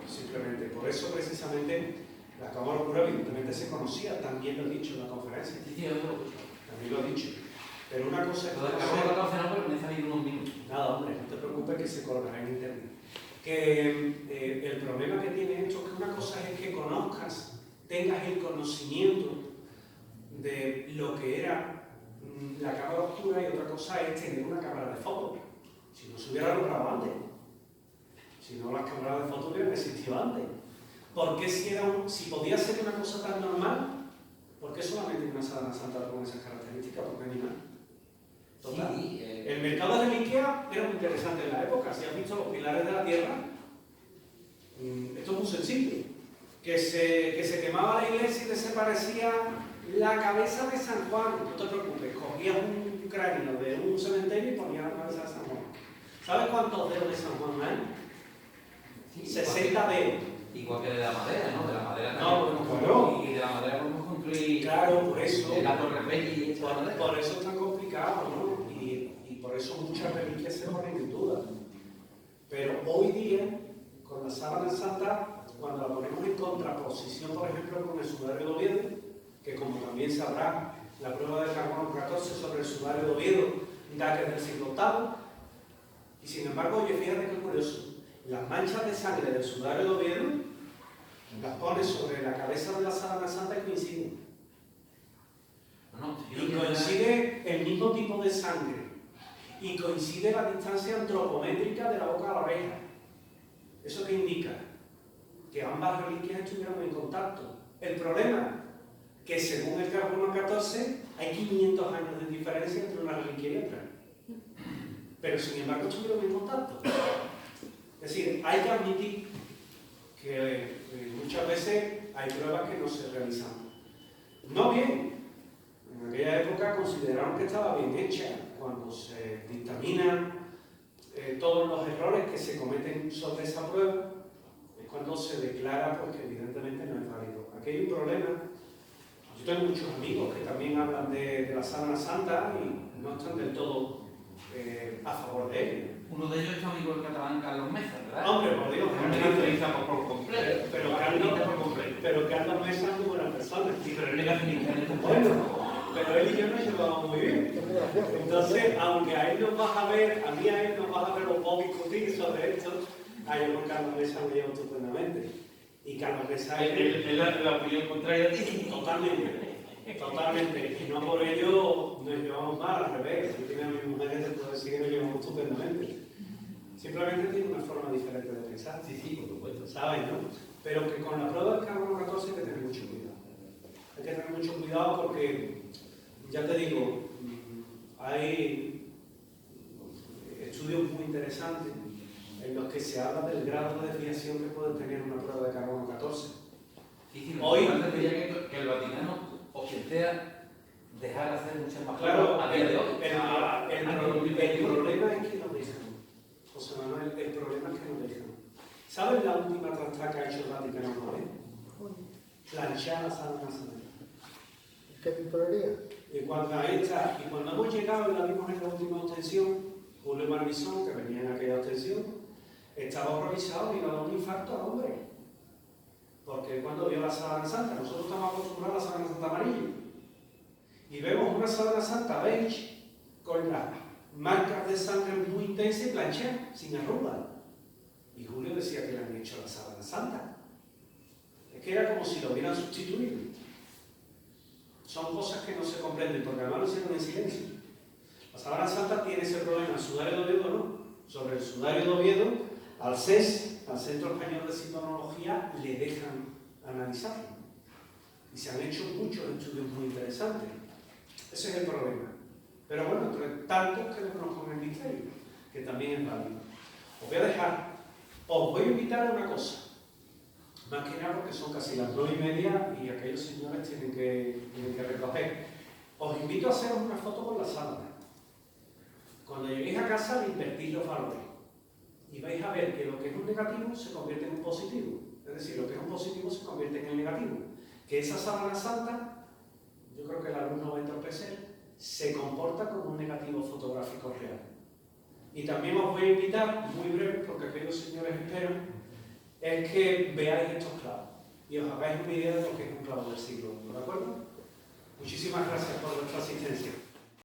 simplemente. Por eso, precisamente, la Cámara Oscura evidentemente se conocía, también lo he dicho en la conferencia. Sí, sí, yo lo he escuchado. También lo he dicho. Pero una cosa es Lo del carbono 14 no, pero me he salido unos minutos. Nada, hombre, no te preocupes que se colgará en internet. Que el problema que tiene esto es que una cosa es que conozcas, tengas el conocimiento de lo que era la cámara oscura y otra cosa es tener una cámara de fotos. Si no se hubiera logrado antes, si no las cámaras de fotos hubieran existido antes. ¿Por qué si podía ser una cosa tan normal, por qué solamente una sábana santa con esas características? ¿Por qué ni más? Total. Sí, El mercado de reliquias era muy interesante en la época. Si has visto los pilares de la tierra, esto es muy sencillo. Que se quemaba la iglesia y desaparecía la cabeza de San Juan. No te preocupes, cogías un cráneo de un cementerio y ponías la cabeza de San Juan. ¿Sabes cuántos dedos de San Juan hay? sí, 60 dedos. Igual que de la madera, ¿no? De la madera No, también podemos claro. construir, y de la madera podemos construir. Claro, por eso. La Torre Reyes y esta madera. Por eso es tan complicado, ¿no? Y por eso muchas reliquias se ponen en duda. Pero hoy día, con la sábana santa, cuando la ponemos en contraposición, por ejemplo, con el sudario de Oviedo, que como también sabrá, la prueba de carbono 14 sobre el sudario de Oviedo da que es del siglo VIII, y sin embargo, oye, fíjate qué curioso, las manchas de sangre del sudario de Oviedo las pone sobre la cabeza de la sábana santa y coinciden. Y coincide el mismo tipo de sangre, y coincide la distancia antropométrica de la boca a la oreja. ¿Eso qué indica? Que ambas reliquias estuvieron en contacto. El problema, que según el carbono 14, hay 500 años de diferencia entre una reliquia y otra. Pero sin embargo estuvieron en contacto. Es decir, hay que admitir que muchas veces hay pruebas que no se realizan. No bien. En aquella época consideraron que estaba bien hecha. Cuando se dictaminan todos los errores que se cometen sobre esa prueba, es cuando se declara pues, que evidentemente no es válido. Aquí hay un problema. Yo tengo muchos amigos que también hablan de la sábana santa y no están del todo a favor de ella. Uno de ellos es amigo del catalán Carlos Mesa, ¿verdad? Hombre, por Dios, por completo. pero Carlos Mesa es muy buena persona. Sí, pero él negacionista en este Bueno, pero él y yo nos llevamos muy bien. Entonces, aunque a él nos vas a ver, a mí a él nos vas a ver un poco discutir sobre esto, yo con Carlos Mesa me llevo estupendamente. Y Carlos Mesa es la opinión contraria a ti. Totalmente. Y no por ello nos llevamos mal, al revés. Yo tengo a mi mujer que te puedo decir que nos llevamos estupendamente. Simplemente tiene una forma diferente de pensar. Sí, por supuesto. ¿Sabes, no? Pero que con la prueba del carbono 14 hay que tener mucho cuidado. Hay que tener mucho cuidado porque, ya te digo, hay estudios muy interesantes en los que se habla del grado de desviación que puede tener una prueba de carbono 14. Sí, hoy sería que el Vaticano, o quien sea, dejar de hacer muchas más claro, pruebas a día de hoy. El problema es que no dejan. José Manuel, el problema es que no dejan. ¿Sabes la última tractada que ha hecho el Vaticano una vez? Planchar la sábana santa. ¿Qué tintorería? Y cuando ahí está, y cuando hemos llegado y la vimos en la última ostensión, Julio Marbizón, que venía en aquella ostensión, estaba horrorizado y le daba un infarto al hombre. Porque cuando vio la sábana santa, nosotros estamos acostumbrados a la sábana santa amarilla. Y vemos una sábana santa beige con las marcas de sangre muy intensas y planchada, sin arrugas. Y Julio decía que le han hecho la sábana santa. Es que era como si lo hubieran sustituido. Son cosas que no se comprenden, porque además lo hicieron en silencio. La sábana santa tiene ese problema, el sudario de Oviedo no. Sobre el sudario de Oviedo, al CES, al Centro Español de Sintonología, le dejan analizarlo. Y se han hecho muchos estudios muy interesantes. Ese es el problema. Pero bueno, entre tantos que desconozco en el misterio, que también es válido. Os voy a invitar a una cosa. Más que nada porque son casi las 9:30 y aquellos señores tienen que recoger. Os invito a haceros una foto con la sábana. Cuando lleguéis a casa, invertid los valores. Y vais a ver que lo que es un negativo se convierte en un positivo. Es decir, lo que es un positivo se convierte en el negativo. Que esa sábana santa, yo creo que el alumno va a entorpecer, se comporta como un negativo fotográfico real. Y también os voy a invitar, muy breve, porque aquellos señores esperan, es que veáis estos clavos y os hagáis una idea de lo que es un clavo del siglo I, ¿de acuerdo? Muchísimas gracias por vuestra asistencia.